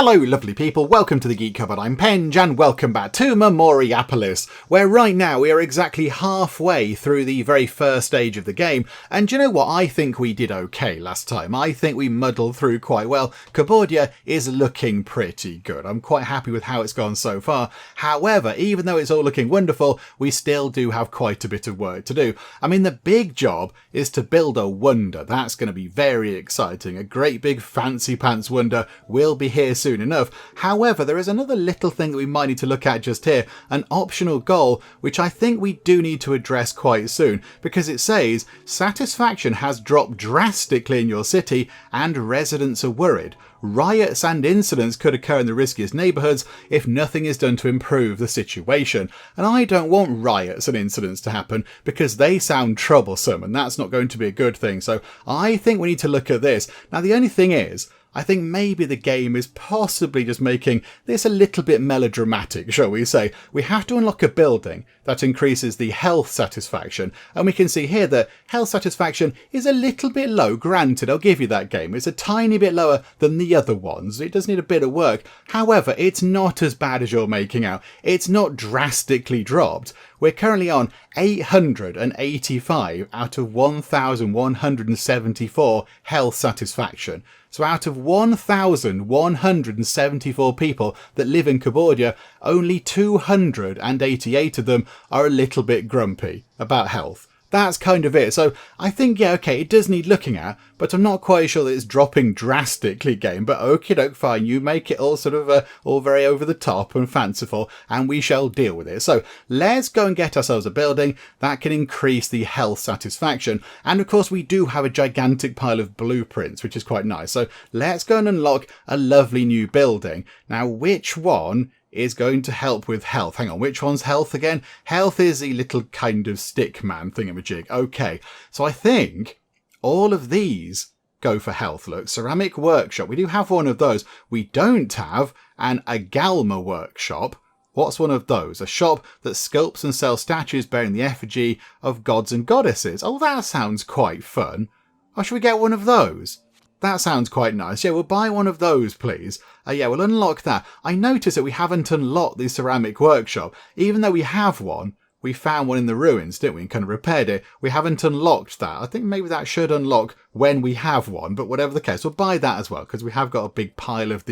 Hello lovely people, welcome to the Geek Cupboard, I'm Penge and welcome back to Memoriapolis, where right now we are exactly halfway through the very first stage of the game, and do you know what, I think we did okay last time. I think we muddled through quite well. Cupboardia is looking pretty good. I'm quite happy with how it's gone so far. However, even though it's all looking wonderful, we still do have quite a bit of work to do. I mean, the big job is to build a wonder. That's going to be very exciting. A great big fancy pants wonder will be here soon enough. However, there is another little thing that we might need to look at just here, an optional goal, which I think we do need to address quite soon, because it says satisfaction has dropped drastically in your city and residents are worried. Riots and incidents could occur in the riskiest neighbourhoods if nothing is done to improve the situation. And I don't want riots and incidents to happen because they sound troublesome and that's not going to be a good thing. So I think we need to look at this. Now the only thing is, I think maybe the game is possibly just making this a little bit melodramatic, shall we say. We have to unlock a building that increases the health satisfaction, and we can see here that health satisfaction is a little bit low. Granted, I'll give you that game. It's a tiny bit lower than the other ones. It does need a bit of work. However, it's not as bad as you're making out. It's not drastically dropped. We're currently on 885 out of 1,174 health satisfaction. So out of 1,174 people that live in Cupboardia, only 288 of them are a little bit grumpy about health. That's kind of it. So I think, yeah, okay, it does need looking at, but I'm not quite sure that it's dropping drastically, game. But okie doke, fine. You make it all sort of all very over the top and fanciful, and we shall deal with it. So let's go and get ourselves a building that can increase the health satisfaction. And of course, we do have a gigantic pile of blueprints, which is quite nice. So let's go and unlock a lovely new building. Now, which one is going to help with health? Hang on, which one's health again? Health is the little kind of stick man thingamajig. Okay, so I think all of these go for health. Look, ceramic workshop. We do have one of those. We don't have an agalma workshop. What's one of those? A shop that sculpts and sells statues bearing the effigy of gods and goddesses. Oh, that sounds quite fun. Oh, should we get one of those? That sounds quite nice. Yeah, we'll buy one of those, please. Yeah, we'll unlock that. I noticed that we haven't unlocked the ceramic workshop. Even though we have one, we found one in the ruins, didn't we? And kind of repaired it. We haven't unlocked that. I think maybe that should unlock when we have one, but whatever the case, we'll buy that as well, because we have got a big pile of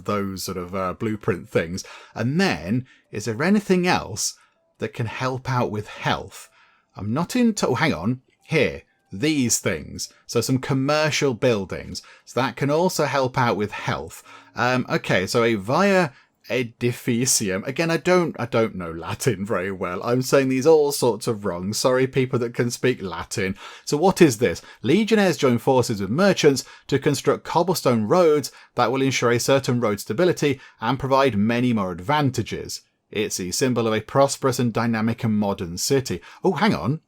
those sort of blueprint things. And then, is there anything else that can help out with health? I'm not into... Oh, hang on. Here. These things, so some commercial buildings, so that can also help out with health. Okay, so a via edificium. Again, I don't know Latin very well. I'm saying these all sorts of wrong. Sorry, people that can speak Latin. So what is this? Legionnaires join forces with merchants to construct cobblestone roads that will ensure a certain road stability and provide many more advantages. It's the symbol of a prosperous and dynamic and modern city. Oh, hang on.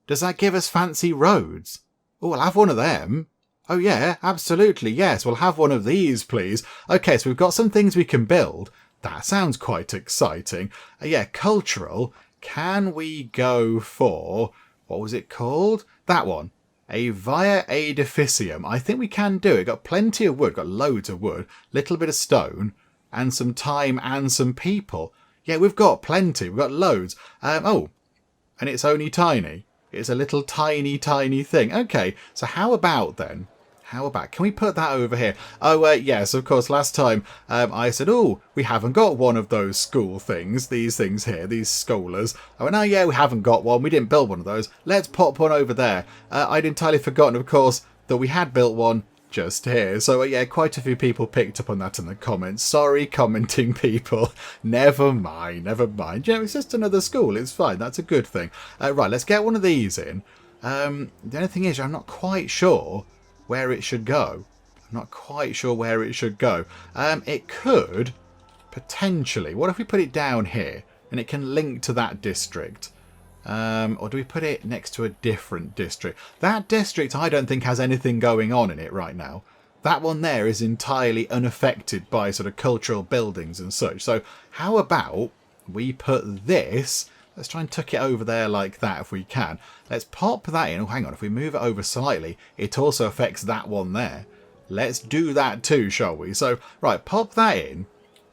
Does that give us fancy roads? Oh, I'll have one of them. Oh yeah, absolutely, yes. We'll have one of these, please. Okay, so we've got some things we can build. That sounds quite exciting. Yeah, cultural. Can we go for... What was it called? That one. A via edificium. I think we can do it. Got plenty of wood. Got loads of wood. Little bit of stone. And some time and some people. Yeah, we've got plenty. We've got loads. Oh, and it's only tiny. It's a little tiny thing. Okay, so how about then? Can we put that over here? Oh, yes, of course, last time I said, oh, we haven't got one of those school things. These things here, these scholars. I went, oh, yeah, we haven't got one. We didn't build one of those. Let's pop one over there. I'd entirely forgotten, of course, that we had built one just here. So, yeah, quite a few people picked up on that in the comments. Sorry, commenting people. Never mind. You know, it's just another school. It's fine. That's a good thing. Right, let's get one of these in. The only thing is, I'm not quite sure where it should go. It could potentially... What if we put it down here and it can link to that district? Or do we put it next to a different district? That district I don't think has anything going on in it right now. That one there is entirely unaffected by sort of cultural buildings and such. So how about we put this... Let's try and tuck it over there like that if we can. Let's pop that in. Oh, hang on. If we move it over slightly, it also affects that one there. let's do that too, shall we? So, right, pop that in.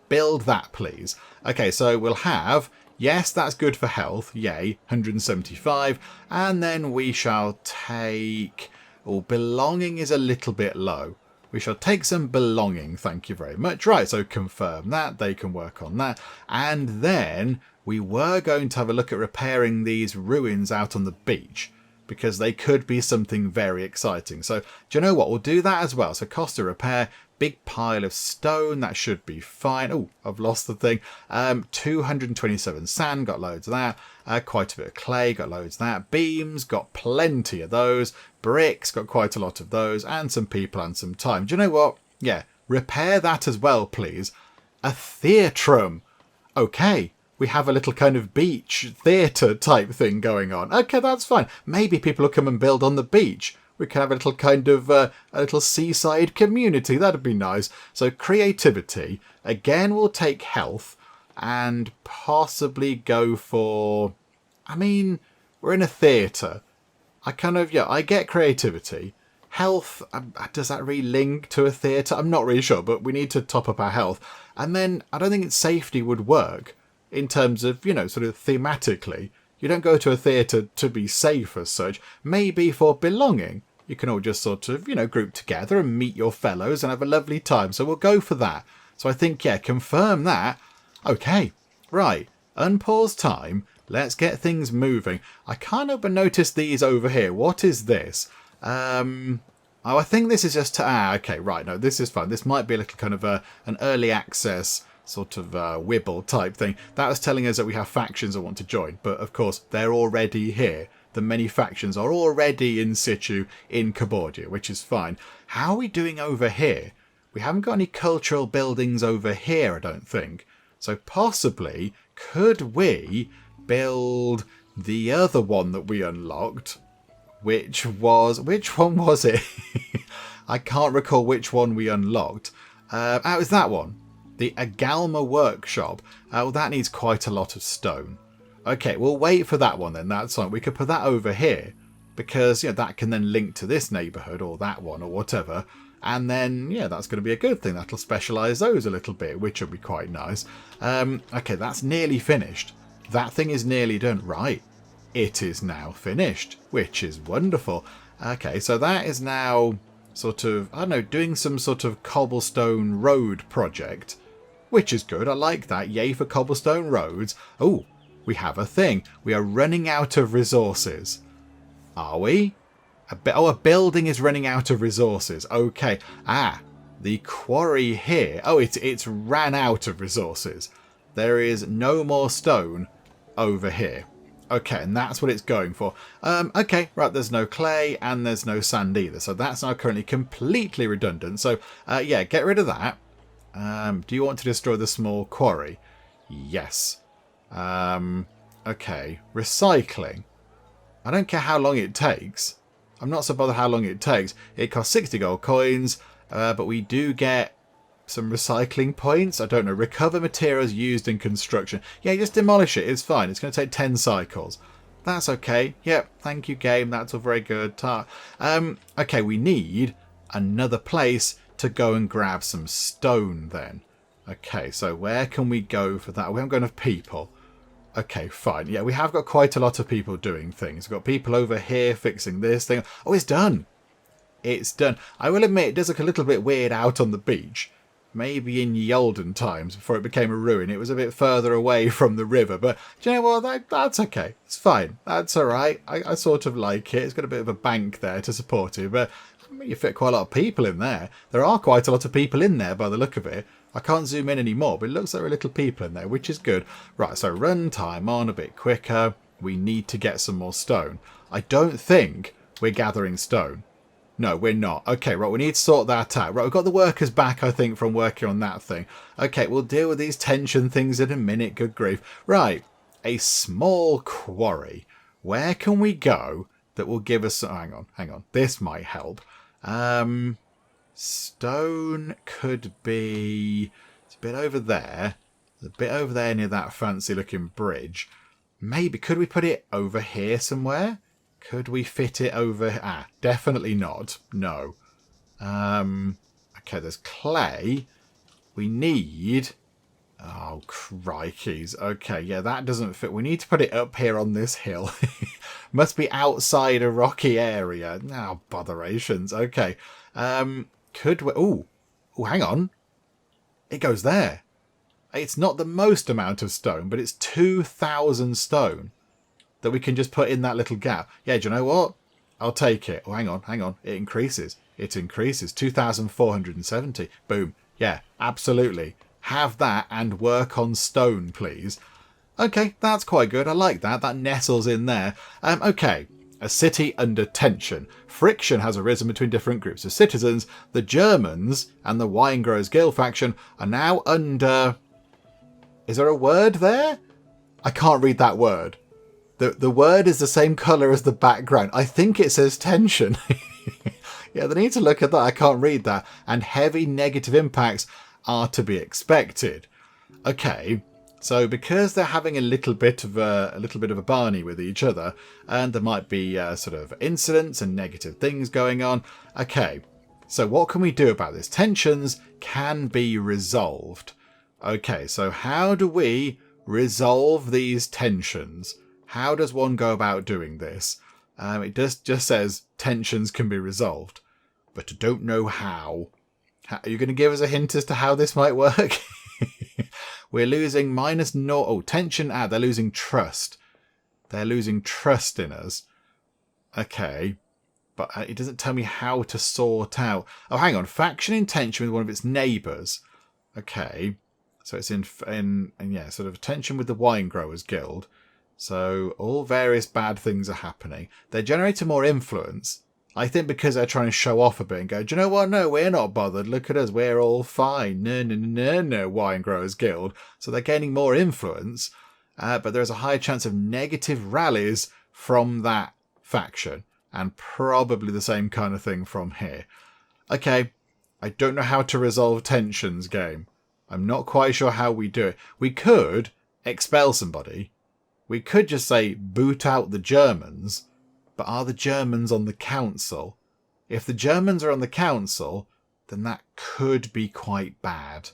Build that, please. Okay, so we'll have, yes, that's good for health. Yay, 175. And then we shall take, oh, belonging is a little bit low. We shall take some belonging, thank you very much. Right, so confirm that. They can work on that. And then we were going to have a look at repairing these ruins out on the beach, because they could be something very exciting. So, do you know what? We'll do that as well. So, cost of repair, big pile of stone. That should be fine. Oh, I've lost the thing. 227 sand, got loads of that. Quite a bit of clay, got loads of that. Beams, got plenty of those. Bricks, got quite a lot of those. And some people and some time. Do you know what? Yeah, repair that as well, please. A theatrum. Okay. We have a little kind of beach theatre type thing going on. Okay, that's fine. Maybe people will come and build on the beach. We can have a little kind of a little seaside community. That'd be nice. So creativity. Again, we'll take health and possibly go for... I mean, we're in a theatre. I get creativity. Health, does that really link to a theatre? I'm not really sure, but we need to top up our health. And then I don't think safety would work. In terms of, sort of thematically, you don't go to a theatre to be safe as such. Maybe for belonging, you can all just sort of, group together and meet your fellows and have a lovely time. So we'll go for that. So I think, yeah, confirm that. Okay, right. Unpause time. Let's get things moving. I can't help but notice these over here. What is this? Oh, I think this is just to... okay, right. No, this is fine. This might be a little kind of an early access sort of wibble type thing. That was telling us that we have factions that want to join, but of course they're already here. The many factions are already in situ in Cupboardia, which is fine. How are we doing over here? We haven't got any cultural buildings over here, I don't think. So possibly, could we build the other one that we unlocked? Which one was it? I can't recall which one we unlocked. It was that one. The Agalma Workshop. Well, that needs quite a lot of stone. Okay, we'll wait for that one then. That's fine. We could put that over here because that can then link to this neighbourhood or that one or whatever. And then, that's going to be a good thing. That'll specialise those a little bit, which will be quite nice. Okay, that's nearly finished. That thing is nearly done. Right. It is now finished, which is wonderful. Okay, so that is now sort of, I don't know, doing some sort of cobblestone road project. Which is good. I like that. Yay for cobblestone roads. Oh, we have a thing. We are running out of resources. Are we? A building is running out of resources. Okay. The quarry here. Oh, it's ran out of resources. There is no more stone over here. Okay, and that's what it's going for. Okay, right, there's no clay and there's no sand either. So that's now currently completely redundant. So, yeah, get rid of that. Do you want to destroy the small quarry? Yes. Okay. Recycling. I don't care how long it takes. I'm not so bothered how long it takes. It costs 60 gold coins, but we do get some recycling points. I don't know. Recover materials used in construction. Yeah, just demolish it. It's fine. It's going to take 10 cycles. That's okay. Yep. Thank you, game. That's all very good. Okay, we need another place to go and grab some stone then. Okay, so where can we go for that? We haven't got enough people. Okay, fine. Yeah, we have got quite a lot of people doing things. We've got people over here fixing this thing. Oh, it's done. It's done. I will admit, it does look a little bit weird out on the beach. Maybe in ye olden times, before it became a ruin, it was a bit further away from the river. But do you know what? That's okay. It's fine. That's all right. I sort of like it. It's got a bit of a bank there to support it. But you fit quite a lot of people in there. There are quite a lot of people in there by the look of it. I can't zoom in anymore, but it looks like there are little people in there, which is good. Right, so run time on a bit quicker. We need to get some more stone. I don't think we're gathering stone. No, we're not. Okay, right, we need to sort that out. Right, we've got the workers back, I think, from working on that thing. Okay, we'll deal with these tension things in a minute. Good grief. Right, a small quarry. Where can we go that will give us... hang on. This might help. Stone could be... it's a bit over there. It's a bit over there near that fancy looking bridge. Maybe, could we put it over here somewhere? Could we fit it over... definitely not. No. Okay, there's clay. We need... Oh, crikeys. Okay, yeah, that doesn't fit. We need to put it up here on this hill. Must be outside a rocky area. Now, botherations. Okay. Could we... Oh, hang on. It goes there. It's not the most amount of stone, but it's 2,000 stone that we can just put in that little gap. Yeah, do you know what? I'll take it. Oh, hang on. It increases. 2,470. Boom. Yeah, absolutely. Have that and work on stone, please. Okay, that's quite good. I like that. That nestles in there. Okay. A city under tension. Friction has arisen between different groups of citizens. The Germans and the Wine Growers Guild faction are now under... Is there a word there? I can't read that word. The word is the same colour as the background. I think it says tension. Yeah, they need to look at that. I can't read that. And heavy negative impacts are to be expected. Okay, so because they're having a little bit of a Barney with each other, and there might be sort of incidents and negative things going on. Okay, so what can we do about this? Tensions can be resolved. Okay, so how do we resolve these tensions? How does one go about doing this? It just says tensions can be resolved, but I don't know how. Are you going to give us a hint as to how this might work? We're losing -0. Oh, tension. They're losing trust. They're losing trust in us. Okay, but it doesn't tell me how to sort out. Oh, hang on. Faction in tension with one of its neighbours. Okay. So it's in yeah, sort of tension with the Wine Growers Guild. So all various bad things are happening. They're generating more influence. I think because they're trying to show off a bit and go, do you know what? No, we're not bothered. Look at us. We're all fine. No, Wine Growers Guild. So they're gaining more influence. But there's a high chance of negative rallies from that faction. And probably the same kind of thing from here. Okay, I don't know how to resolve tensions, game. I'm not quite sure how we do it. We could expel somebody. We could just say boot out the Germans. But are the Germans on the council? If the Germans are on the council, then that could be quite bad.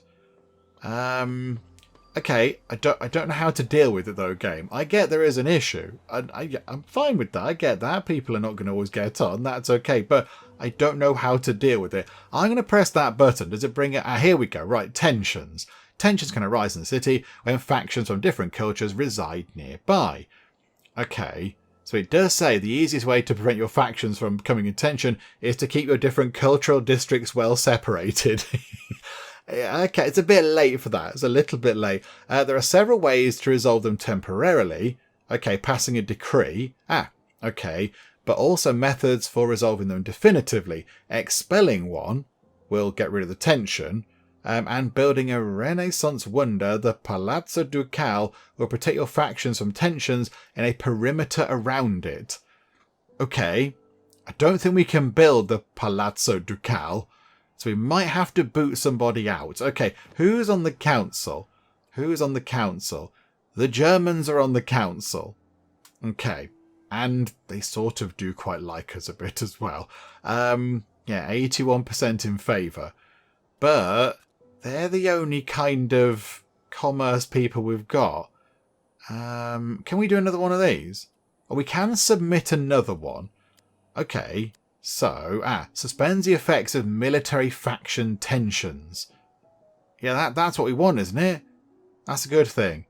Okay, I don't know how to deal with it though, game. I get there is an issue. I'm fine with that. I get that. People are not going to always get on. That's okay. But I don't know how to deal with it. I'm going to press that button. Does it bring it? Here we go. Right, tensions. Tensions can arise in the city when factions from different cultures reside nearby. Okay. So it does say the easiest way to prevent your factions from coming in tension is to keep your different cultural districts well separated. Okay, it's a bit late for that. It's a little bit late. There are several ways to resolve them temporarily. Okay, passing a decree. Okay. But also methods for resolving them definitively. Expelling one will get rid of the tension. And building a Renaissance wonder, the Palazzo Ducale, will protect your factions from tensions in a perimeter around it. Okay, I don't think we can build the Palazzo Ducale, so we might have to boot somebody out. Okay, who's on the council? Who's on the council? The Germans are on the council. Okay, and they sort of do quite like us a bit as well. Yeah, 81% in favour. But they're the only kind of commerce people we've got. Can we do another one of these? Oh, we can submit another one. Okay, so, suspends the effects of military faction tensions. Yeah, that's what we want, isn't it? That's a good thing.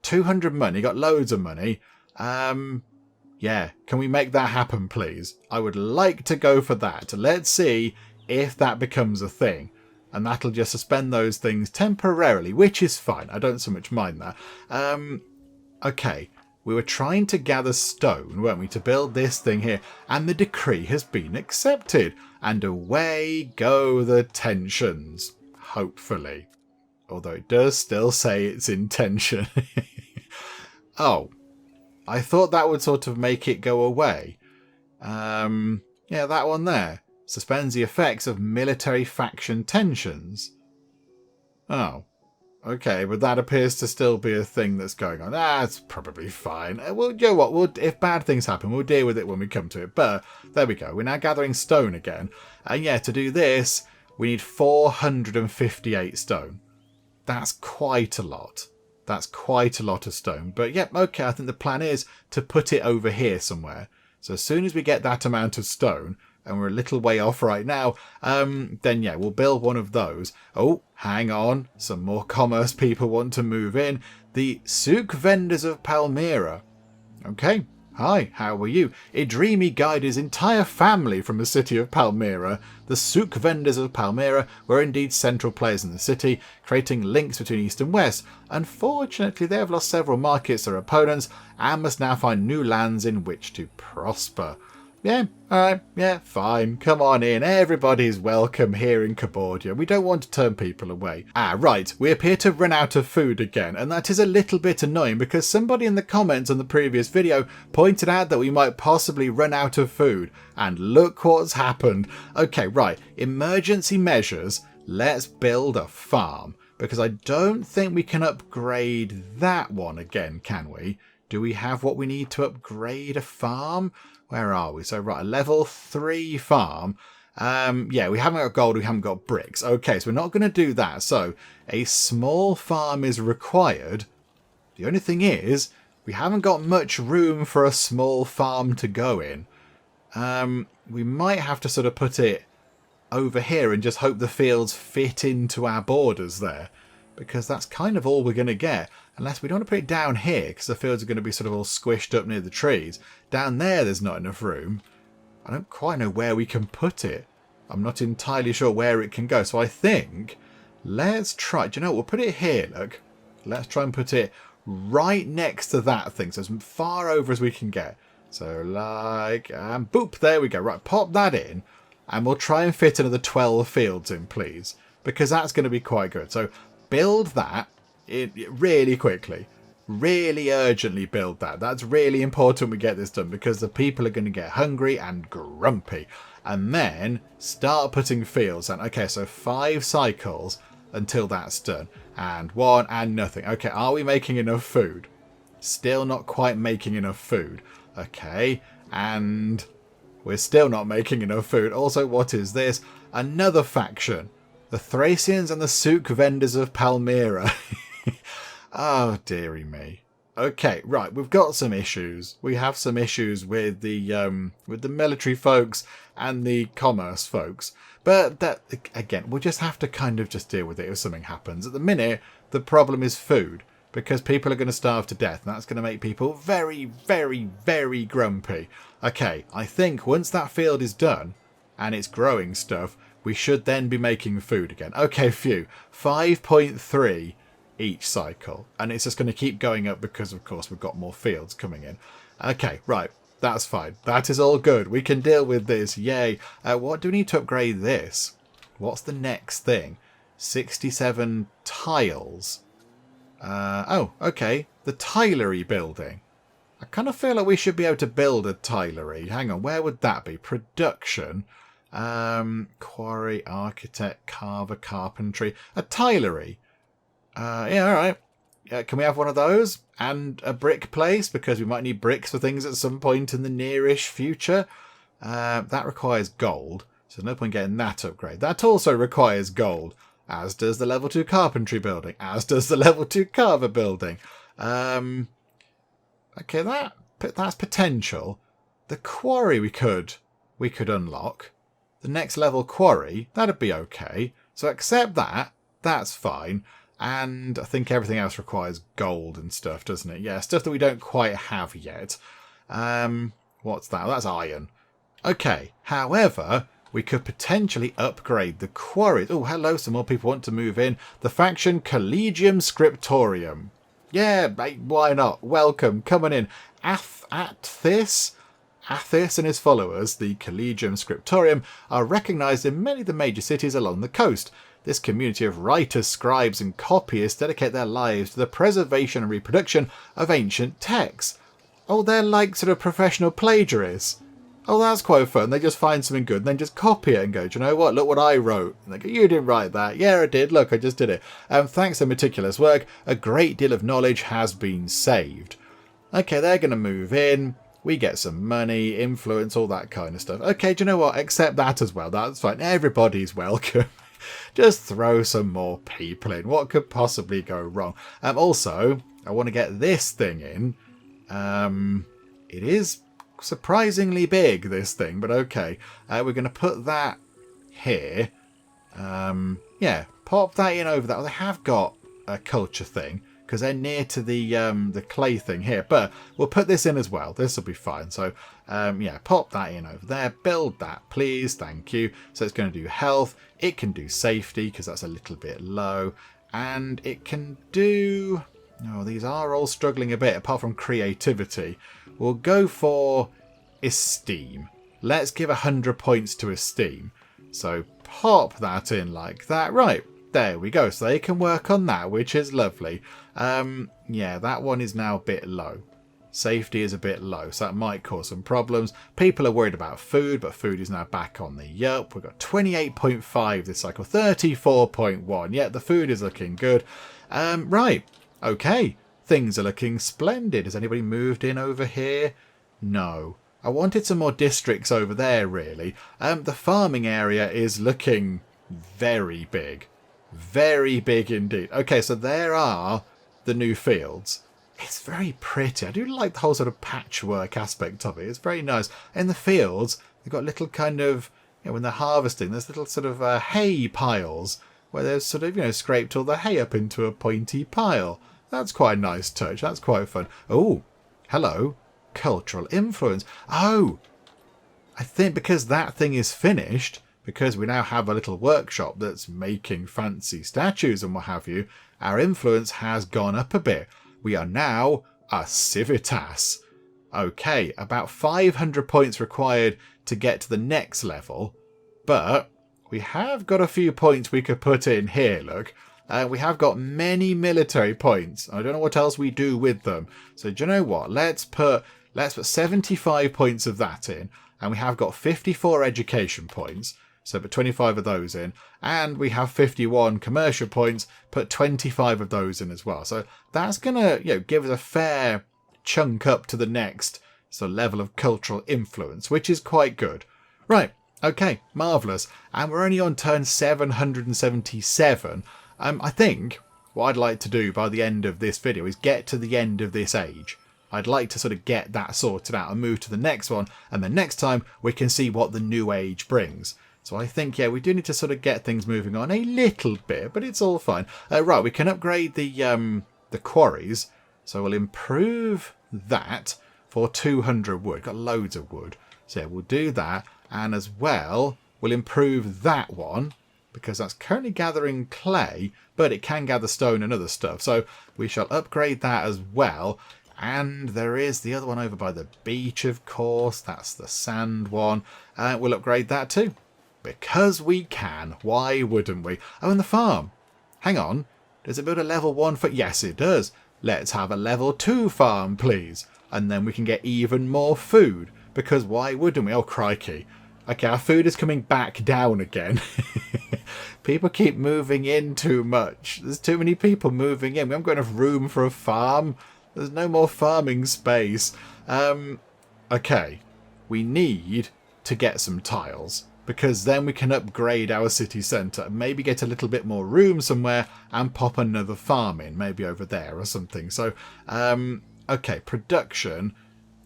200 money, got loads of money. Yeah, can we make that happen, please? I would like to go for that. Let's see if that becomes a thing. And that'll just suspend those things temporarily, which is fine. I don't so much mind that. Okay, we were trying to gather stone, weren't we, to build this thing here. And the decree has been accepted. And away go the tensions. Hopefully. Although it does still say it's in tension. Oh, I thought that would sort of make it go away. Yeah, that one there. Suspends the effects of military faction tensions. Oh, okay, but that appears to still be a thing that's going on. It's probably fine. Well, you know what? If bad things happen, we'll deal with it when we come to it. But there we go. We're now gathering stone again. And yeah, to do this, we need 458 stone. That's quite a lot. That's quite a lot of stone. But yep, okay, I think the plan is to put it over here somewhere. So as soon as we get that amount of stone, and we're a little way off right now, then yeah, we'll build one of those. Oh, hang on. Some more commerce people want to move in. The souk vendors of Palmyra. Okay. Hi, how are you? Idrimi guided his entire family from the city of Palmyra. The souk vendors of Palmyra were indeed central players in the city, creating links between east and west. Unfortunately, they have lost several markets to their opponents and must now find new lands in which to prosper. Yeah, alright, yeah, fine. Come on in. Everybody's welcome here in Cupboardia. We don't want to turn people away. Ah, right. We appear to run out of food again, and that is a little bit annoying because somebody in the comments on the previous video pointed out that we might possibly run out of food. And look what's happened. Okay, right. Emergency measures. Let's build a farm. Because I don't think we can upgrade that one again, can we? Do we have what we need to upgrade a farm? Where are we? So, right, a level 3 farm. Yeah, we haven't got gold, we haven't got bricks. Okay, so we're not going to do that. So, a small farm is required. The only thing is, we haven't got much room for a small farm to go in. We might have to sort of put it over here and just hope the fields fit into our borders there. Because that's kind of all we're going to get. Unless we don't want to put it down here, because the fields are going to be sort of all squished up near the trees. Down there's not enough room. I don't quite know where we can put it. I'm not entirely sure where it can go. So I think, let's try. Do you know what? We'll put it here, look. Let's try and put it right next to that thing. So as far over as we can get. So like, boop, there we go. Right, pop that in. And we'll try and fit another 12 fields in, please. Because that's going to be quite good. So build that really quickly. Really urgently build that. That's really important we get this done because the people are going to get hungry and grumpy. And then start putting fields in. Okay, so 5 cycles until that's done. And 1 and nothing. Okay, are we making enough food? Still not quite making enough food. Okay, and we're still not making enough food. Also, what is this? Another faction. The Thracians and the souk vendors of Palmyra. Oh, dearie me. Okay, right, we've got some issues. We have some issues with the military folks and the commerce folks. But that, again, we'll just have to kind of just deal with it if something happens. At the minute, the problem is food. Because people are going to starve to death. And that's going to make people very, very, very grumpy. Okay, I think once that field is done and it's growing stuff, we should then be making food again. Okay, phew. 5.3 each cycle. And it's just going to keep going up because, of course, we've got more fields coming in. Okay, right. That's fine. That is all good. We can deal with this. Yay. What do we need to upgrade this? What's the next thing? 67 tiles. Oh, okay. The tilery building. I kind of feel like we should be able to build a tilery. Hang on, where would that be? Production. Quarry, architect, carver, carpentry. A tilery. Yeah, alright. Can we have one of those? And a brick place? Because we might need bricks for things at some point in the nearish future. That requires gold. So no point getting that upgrade. That also requires gold. As does the level 2 carpentry building. As does the level 2 carver building. Okay, that's potential. The quarry we could unlock. The next level quarry, that'd be okay. So accept that. That's fine. And I think everything else requires gold and stuff, doesn't it? Yeah, stuff that we don't quite have yet. What's that? That's iron. Okay, however, we could potentially upgrade the quarries. Oh, hello, some more people want to move in. The faction Collegium Scriptorium. Yeah, mate, why not? Welcome, coming in. Athis and his followers, the Collegium Scriptorium, are recognised in many of the major cities along the coast. This community of writers, scribes and copyists dedicate their lives to the preservation and reproduction of ancient texts. Oh, they're like sort of professional plagiarists. Oh, that's quite fun. They just find something good and then just copy it and go, do you know what? Look what I wrote. And they go, you didn't write that. Yeah, I did. Look, I just did it. Thanks to meticulous work, a great deal of knowledge has been saved. Okay, they're going to move in. We get some money, influence, all that kind of stuff. Okay, do you know what? Accept that as well. That's fine. Everybody's welcome. Just throw some more people in. What could possibly go wrong? Also, I want to get this thing in. It is surprisingly big, this thing, but okay. We're going to put that here. Yeah, pop that in over that. They have got a culture thing because they're near to the clay thing here, but we'll put this in as well. This will be fine. So yeah, pop that in over there. Build that, please. Thank you. So it's going to do health. It can do safety because that's a little bit low, and it can do... Oh, these are all struggling a bit apart from creativity. We'll go for esteem. Let's give 100 points to esteem. So pop that in like that. Right, there we go. So they can work on that, which is lovely. Yeah, that one is now a bit low. Safety is a bit low, so that might cause some problems. People are worried about food, but food is now back on the up. We've got 28.5 this cycle, 34.1. Yeah, the food is looking good. Right, okay. Things are looking splendid. Has anybody moved in over here? No. I wanted some more districts over there, really. The farming area is looking very big. Very big indeed. Okay, so there are the new fields. It's very pretty. I do like the whole sort of patchwork aspect of it. It's very nice. In the fields, they've got little kind of, you know, when they're harvesting, there's little sort of hay piles where they've sort of, you know, scraped all the hay up into a pointy pile. That's quite a nice touch. That's quite fun. Oh, hello. Cultural influence. Oh, I think because that thing is finished, because we now have a little workshop that's making fancy statues and what have you, our influence has gone up a bit. We are now a civitas. Okay, about 500 points required to get to the next level, but we have got a few points we could put in here, look. We have got many military points. I don't know what else we do with them. So do you know what? Let's put 75 points of that in, and we have got 54 education points. So put 25 of those in, and we have 51 commercial points. Put 25 of those in as well. So that's gonna, you know, give us a fair chunk up to the next sort of level of cultural influence, which is quite good. Right, okay, marvellous. And we're only on turn 777. I think what I'd like to do by the end of this video is get to the end of this age. I'd like to sort of get that sorted out and move to the next one, and then next time we can see what the new age brings. So I think, yeah, we do need to sort of get things moving on a little bit, but it's all fine. Right, we can upgrade the quarries. So we'll improve that for 200 wood. Got loads of wood. So yeah, we'll do that. And as well, we'll improve that one, because that's currently gathering clay, but it can gather stone and other stuff. So we shall upgrade that as well. And there is the other one over by the beach, of course. That's the sand one. We'll upgrade that too. Because we can. Why wouldn't we? Oh, and the farm. Hang on. Does it build a level 1 for... Yes, it does. Let's have a level 2 farm, please. And then we can get even more food. Because why wouldn't we? Oh, crikey. Okay, our food is coming back down again. People keep moving in too much. There's too many people moving in. We haven't got enough room for a farm. There's no more farming space. Okay. We need to get some tiles, because then we can upgrade our city centre and maybe get a little bit more room somewhere and pop another farm in, maybe over there or something. So, okay, production,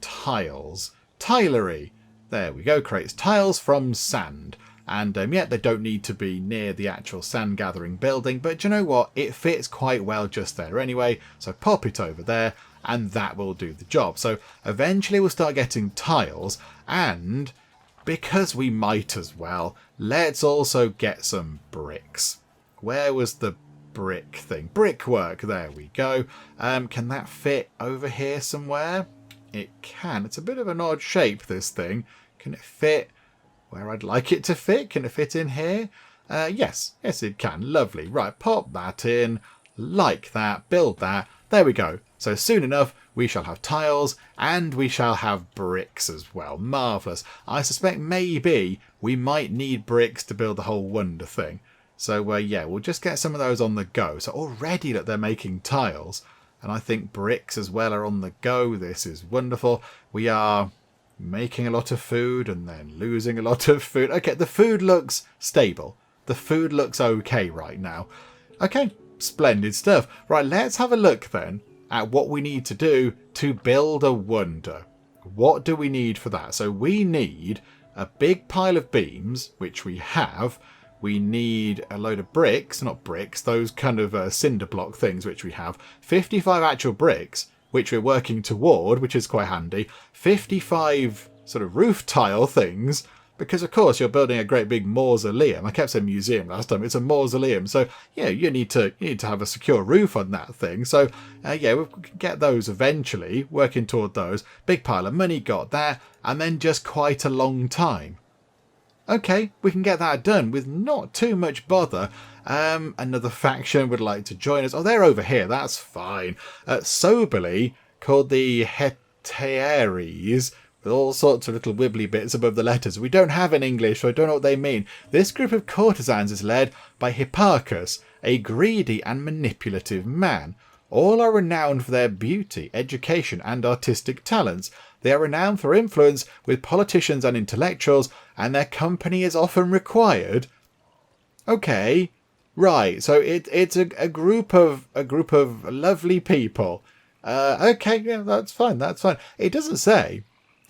tiles, tilery. There we go, creates tiles from sand. And yeah, they don't need to be near the actual sand gathering building, but you know what? It fits quite well just there anyway. So pop it over there and that will do the job. So eventually we'll start getting tiles, and because we might as well, let's also get some bricks. Where was the brick thing? Brickwork, there we go. Can that fit over here somewhere? It can. It's a bit of an odd shape, this thing. Can it fit where I'd like it to fit? Can it fit in here? Yes, it can. Lovely. Right, pop that in like that. Build that. There we go. So soon enough, we shall have tiles and we shall have bricks as well. Marvellous. I suspect maybe we might need bricks to build the whole wonder thing. So yeah, we'll just get some of those on the go. So already that they're making tiles, and I think bricks as well are on the go. This is wonderful. We are making a lot of food and then losing a lot of food. Okay, the food looks stable. The food looks okay right now. Okay, splendid stuff. Right, let's have a look then at what we need to do to build a wonder. What do we need for that? So we need a big pile of beams, which we have. We need a load of bricks, not bricks, those kind of cinder block things, which we have. 55 actual bricks, which we're working toward, which is quite handy. 55 sort of roof tile things, because of course you're building a great big mausoleum. I kept saying museum last time. It's a mausoleum. So yeah, you need to have a secure roof on that thing. So yeah, we can get those eventually, working toward those. Big pile of money, got that. And then just quite a long time. Okay, we can get that done with not too much bother. Another faction would like to join us. Oh, they're over here. That's fine. Soberly called the Heteres, with all sorts of little wibbly bits above the letters. We don't have in English, so I don't know what they mean. This group of courtesans is led by Hipparchus, a greedy and manipulative man. All are renowned for their beauty, education, and artistic talents. They are renowned for influence with politicians and intellectuals, and their company is often required. Okay, right. So it's a group of lovely people. Okay, yeah, that's fine. That's fine. It doesn't say.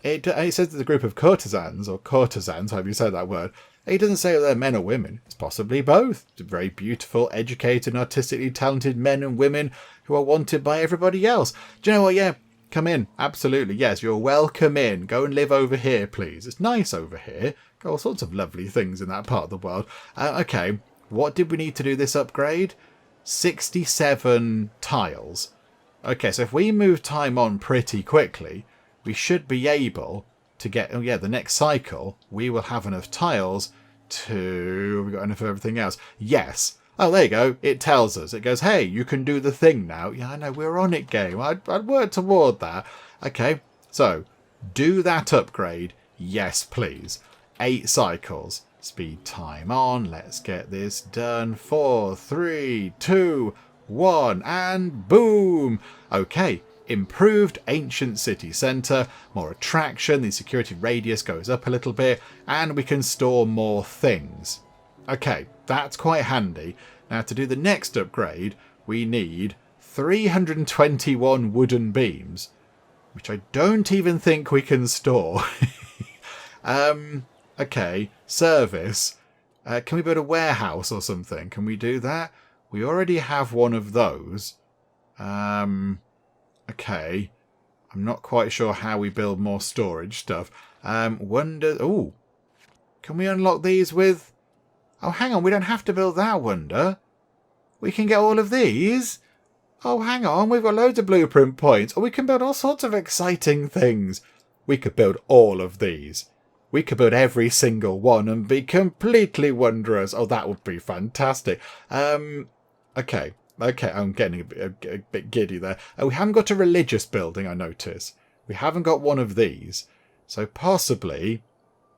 It says it's a group of courtesans, or courtesans, however you say that word. It doesn't say whether they're men or women. It's possibly both. It's very beautiful, educated, and artistically talented men and women who are wanted by everybody else. Do you know what? Yeah, come in. Absolutely. Yes, you're welcome in. Go and live over here, please. It's nice over here. Got all sorts of lovely things in that part of the world. Okay, what did we need to do this upgrade? 67 tiles. Okay, so if we move time on pretty quickly, we should be able to get, the next cycle, we will have enough tiles to... We've got enough of everything else. Yes. Oh, there you go. It tells us. It goes, hey, you can do the thing now. Yeah, I know. We're on it, game. I'd work toward that. Okay. So, do that upgrade. Yes, please. 8 cycles. Speed time on. Let's get this done. 4, 3, 2, 1. And boom. Okay. Improved ancient city centre, more attraction, the security radius goes up a little bit, and we can store more things. Okay, that's quite handy. Now to do the next upgrade, we need 321 wooden beams, which I don't even think we can store. Okay, service. Can we build a warehouse or something? Can we do that? We already have one of those. Okay, I'm not quite sure how we build more storage stuff. Wonder... Ooh, can we unlock these with... Oh, hang on, we don't have to build that wonder. We can get all of these. Oh, hang on, we've got loads of blueprint points. Oh, we can build all sorts of exciting things. We could build all of these. We could build every single one and be completely wondrous. Oh, that would be fantastic. Okay. Okay, I'm getting a bit giddy there. We haven't got a religious building, I notice. We haven't got one of these. So possibly,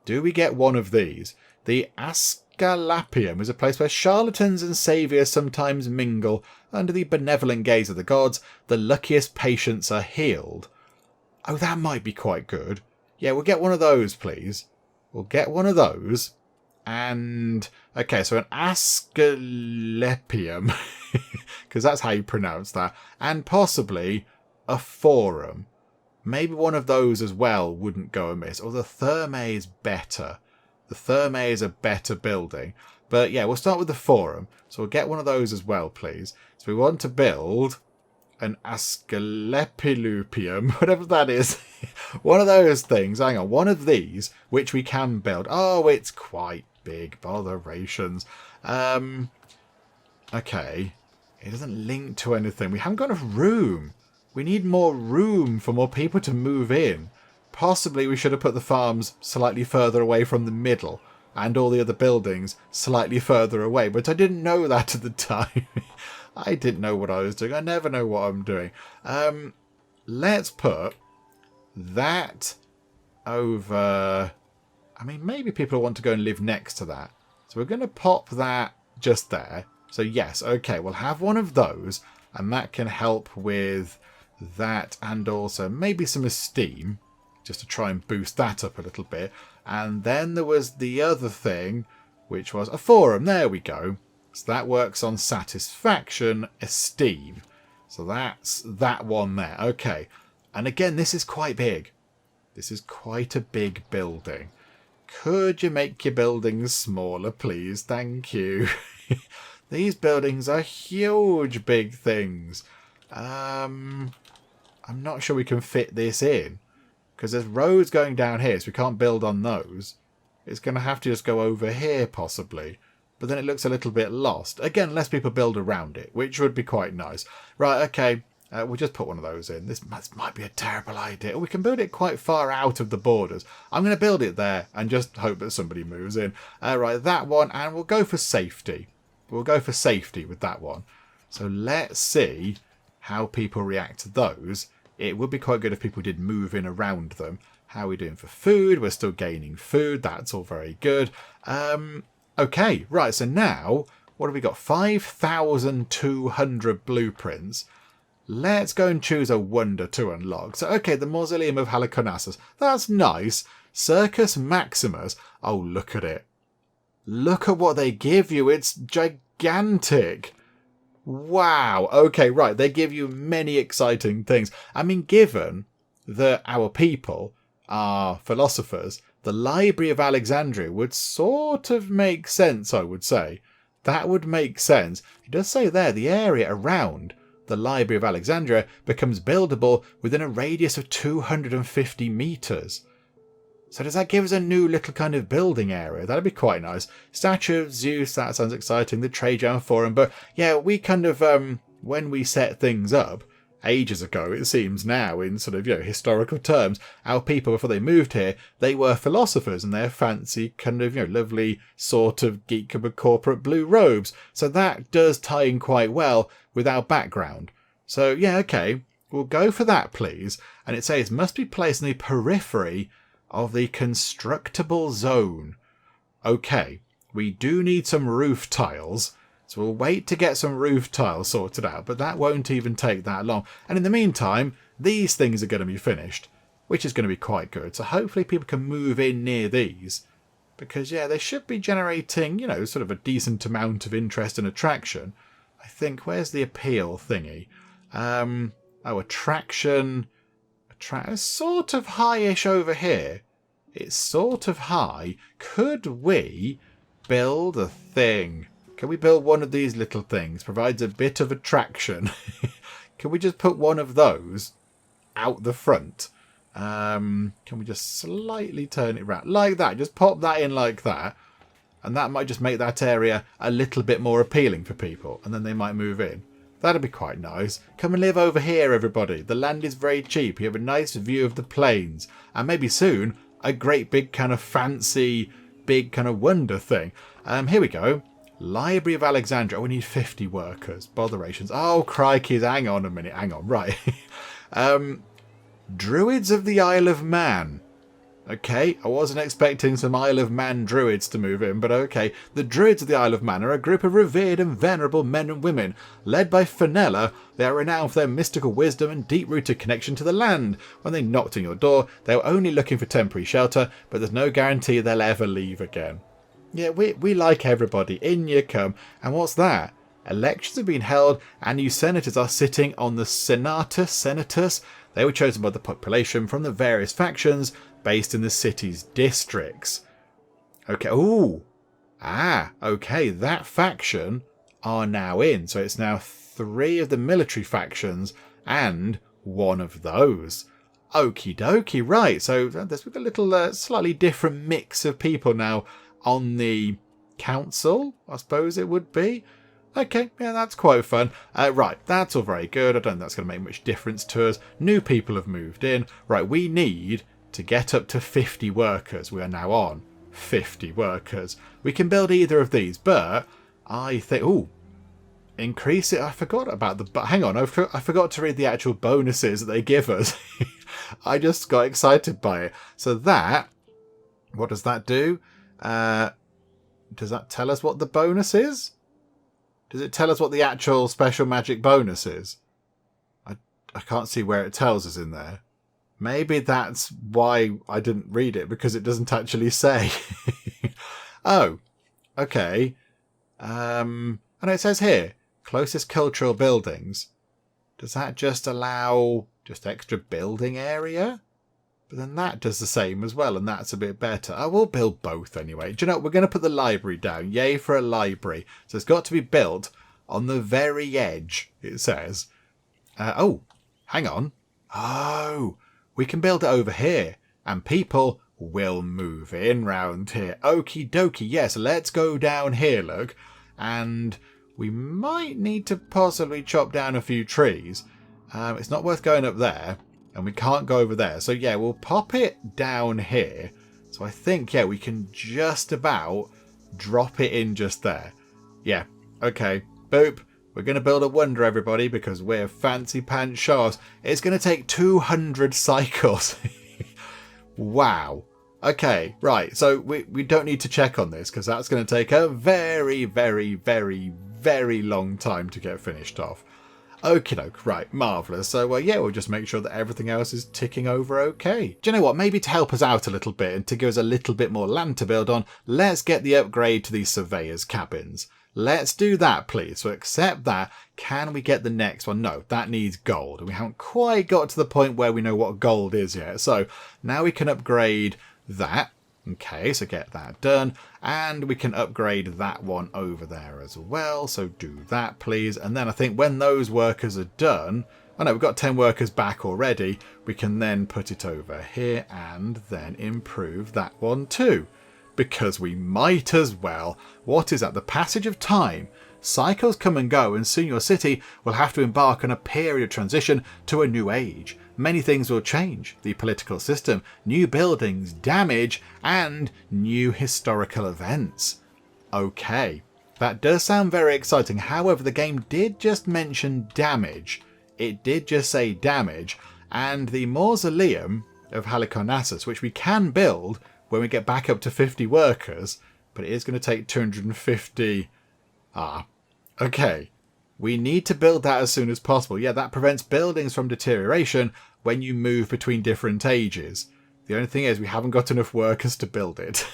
do we get one of these? The Asclepium is a place where charlatans and saviours sometimes mingle. Under the benevolent gaze of the gods, the luckiest patients are healed. Oh, that might be quite good. Yeah, we'll get one of those, please. We'll get one of those. And, okay, so an Asclepium, because that's how you pronounce that, and possibly a forum. Maybe one of those as well wouldn't go amiss. Or the Thermae is better. The Thermae is a better building. But yeah, we'll start with the forum. So we'll get one of those as well, please. So we want to build an Asclepilupium, whatever that is. One of those things. Hang on, one of these, which we can build. Oh, it's quite big. Botherations. Okay. It doesn't link to anything. We haven't got enough room. We need more room for more people to move in. Possibly we should have put the farms slightly further away from the middle and all the other buildings slightly further away. But I didn't know that at the time. I didn't know what I was doing. I never know what I'm doing. Let's put that over... I mean, maybe people want to go and live next to that. So we're going to pop that just there. So yes, okay, we'll have one of those. And that can help with that and also maybe some esteem. Just to try and boost that up a little bit. And then there was the other thing, which was a forum. There we go. So that works on satisfaction, esteem. So that's that one there. Okay. And again, this is quite big. This is quite a big building. Could you make your buildings smaller, please? Thank you. These buildings are huge, big things. I'm not sure we can fit this in. Because there's roads going down here, so we can't build on those. It's going to have to just go over here, possibly. But then it looks a little bit lost. Again, less people build around it, which would be quite nice. Right, okay. We'll just put one of those in. This might be a terrible idea. We can build it quite far out of the borders. I'm going to build it there and just hope that somebody moves in. Right, that one. And we'll go for safety. We'll go for safety with that one. So let's see how people react to those. It would be quite good if people did move in around them. How are we doing for food? We're still gaining food. That's all very good. Okay, right. So now, what have we got? 5,200 blueprints. Let's go and choose a wonder to unlock. So, okay, the Mausoleum of Halicarnassus. That's nice. Circus Maximus. Oh, look at it. Look at what they give you. It's gigantic. Wow. Okay, right. They give you many exciting things. I mean, given that our people are philosophers, the Library of Alexandria would sort of make sense, I would say. That would make sense. It does say there, the area around the Library of Alexandria becomes buildable within a radius of 250 metres. So does that give us a new little kind of building area? That'd be quite nice. Statue of Zeus, that sounds exciting. The Trajan Forum. But yeah, we kind of, when we set things up, ages ago, it seems now, in sort of, historical terms, our people, before they moved here, they were philosophers in their fancy kind of, lovely sort of geek corporate blue robes. So that does tie in quite well with our background. So yeah, okay, we'll go for that, please. And it says must be placed in the periphery of the constructible zone. Okay, we do need some roof tiles. So we'll wait to get some roof tiles sorted out, but that won't even take that long. And in the meantime, these things are going to be finished, which is going to be quite good. So hopefully people can move in near these. Because, yeah, they should be generating, sort of a decent amount of interest and attraction. I think, where's the appeal thingy? Attraction. It's sort of high-ish over here. It's sort of high. Could we build a thing? Can we build one of these little things? Provides a bit of attraction. Can we just put one of those out the front? Can we just slightly turn it around? Like that. Just pop that in like that. And that might just make that area a little bit more appealing for people. And then they might move in. That'd be quite nice. Come and live over here, everybody. The land is very cheap. You have a nice view of the plains. And maybe soon, a great big kind of fancy, big kind of wonder thing. Here we go. Library of Alexandria. Oh, we need 50 workers. Botherations. Oh, crikey. Hang on a minute. Hang on. Right. Druids of the Isle of Man. Okay, I wasn't expecting some Isle of Man druids to move in, but okay. The Druids of the Isle of Man are a group of revered and venerable men and women. Led by Fenella, they are renowned for their mystical wisdom and deep-rooted connection to the land. When they knocked on your door, they were only looking for temporary shelter, but there's no guarantee they'll ever leave again. Yeah, we like everybody. In you come. And what's that? Elections have been held, and new senators are sitting on the Senatus. They were chosen by the population from the various factions based in the city's districts. Okay. Ooh. Okay. That faction are now in. So it's now 3 of the military factions and 1 of those. Okie dokie. Right. So there's a little slightly different mix of people now on the council, I suppose it would be. Okay, yeah, that's quite fun. Right, that's all very good. I don't think that's going to make much difference to us. New people have moved in. Right, we need to get up to 50 workers. We are now on 50 workers. We can build either of these, but I think... Ooh, increase it. I forgot about the... But hang on, I forgot to read the actual bonuses that they give us. I just got excited by it. So that... What does that do? Does that tell us what the bonus is? Does it tell us what the actual special magic bonus is? I can't see where it tells us in there. Maybe that's why I didn't read it, because it doesn't actually say. Oh, Okay. And it says here, closest cultural buildings. Does that just allow just extra building area? But then that does the same as well, and that's a bit better. I will build both anyway. Do you know what? We're going to put the library down. Yay for a library. So it's got to be built on the very edge, it says. Oh, hang on. Oh, we can build it over here, and people will move in round here. Okie dokie. Yes, let's go down here, look. And we might need to possibly chop down a few trees. It's not worth going up there. And we can't go over there. So, yeah, we'll pop it down here. So I think, yeah, we can just about drop it in just there. Yeah, okay. Boop. We're going to build a wonder, everybody, because we're fancy pants sharks. It's going to take 200 cycles. Wow. Okay, right. So we don't need to check on this because that's going to take a very, very, very, very long time to get finished off. Okie doke, right, marvellous. So, yeah, we'll just make sure that everything else is ticking over okay. Do you know what? Maybe to help us out a little bit and to give us a little bit more land to build on, let's get the upgrade to these surveyors' cabins. Let's do that, please. So accept that. Can we get the next one? No, that needs gold. And we haven't quite got to the point where we know what gold is yet. So now we can upgrade that. Okay, so get that done. And we can upgrade that one over there as well. So do that, please. And then I think when those workers are done... Oh no, we've got 10 workers back already. We can then put it over here and then improve that one too. Because we might as well. What is that? The passage of time. Cycles come and go, and soon your city will have to embark on a period of transition to a new age. Many things will change. The political system, new buildings, damage, and new historical events. Okay, that does sound very exciting. However, the game did just mention damage. It did just say damage. And the mausoleum of Halicarnassus, which we can build when we get back up to 50 workers, but it is going to take 250... okay. We need to build that as soon as possible. Yeah, that prevents buildings from deterioration when you move between different ages. The only thing is we haven't got enough workers to build it.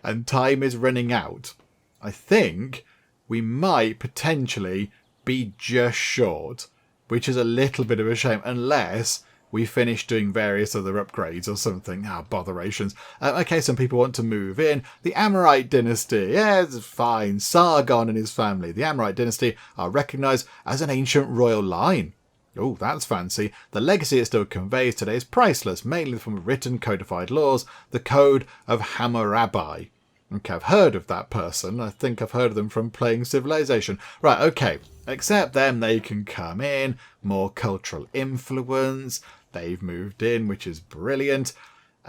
And time is running out. I think we might potentially be just short, which is a little bit of a shame, unless we finish doing various other upgrades or something. Botherations. Okay, some people want to move in. The Amorite dynasty. Yeah, it's fine. Sargon and his family. The Amorite dynasty are recognised as an ancient royal line. Oh, that's fancy. The legacy it still conveys today is priceless, mainly from written codified laws, the Code of Hammurabi. Okay, I've heard of that person. I think I've heard of them from playing Civilization. Right, okay. Accept them. They can come in. More cultural influence. They've moved in, which is brilliant.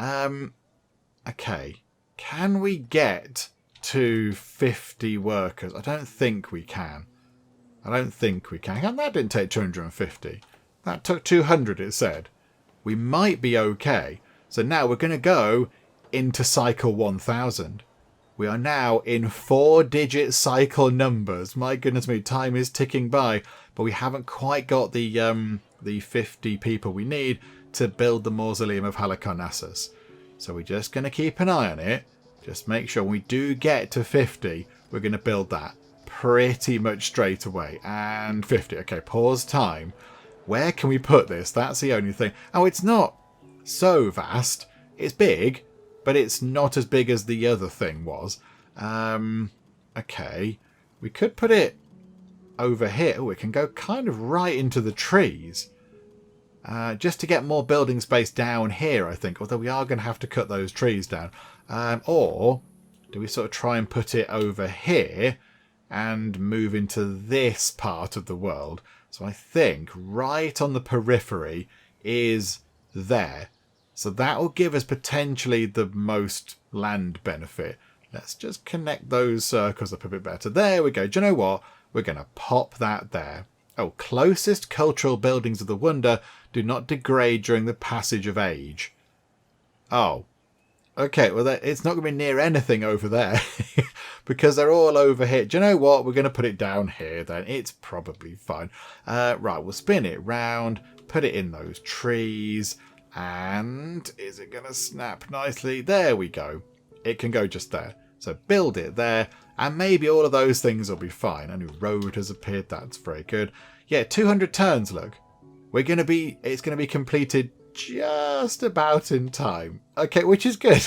Okay. Can we get to 50 workers? I don't think we can. That didn't take 250. That took 200, it said. We might be okay. So now we're going to go into cycle 1000. We are now in 4-digit cycle numbers. My goodness me, time is ticking by. But we haven't quite got the 50 people we need to build the Mausoleum of Halicarnassus. So we're just going to keep an eye on it. Just make sure when we do get to 50, we're going to build that pretty much straight away. And 50. Okay, pause time. Where can we put this? That's the only thing. Oh, it's not so vast. It's big, but it's not as big as the other thing was. Okay. We could put it over here. Oh, it can go kind of right into the trees. Just to get more building space down here, I think. Although we are going to have to cut those trees down. Or do we sort of try and put it over here and move into this part of the world? So I think right on the periphery is there. So that will give us potentially the most land benefit. Let's just connect those circles up a bit better. There we go. Do you know what? We're going to pop that there. Oh, closest cultural buildings of the wonder do not degrade during the passage of age. Oh. Okay, well, it's not going to be near anything over there. Because they're all over here. Do you know what? We're going to put it down here then. It's probably fine. Right, we'll spin it round. Put it in those trees. And is it going to snap nicely? There we go. It can go just there. So build it there, and maybe all of those things will be fine. A new road has appeared. That's very good. Yeah, 200 turns, look. It's going to be completed just about in time. Okay, which is good.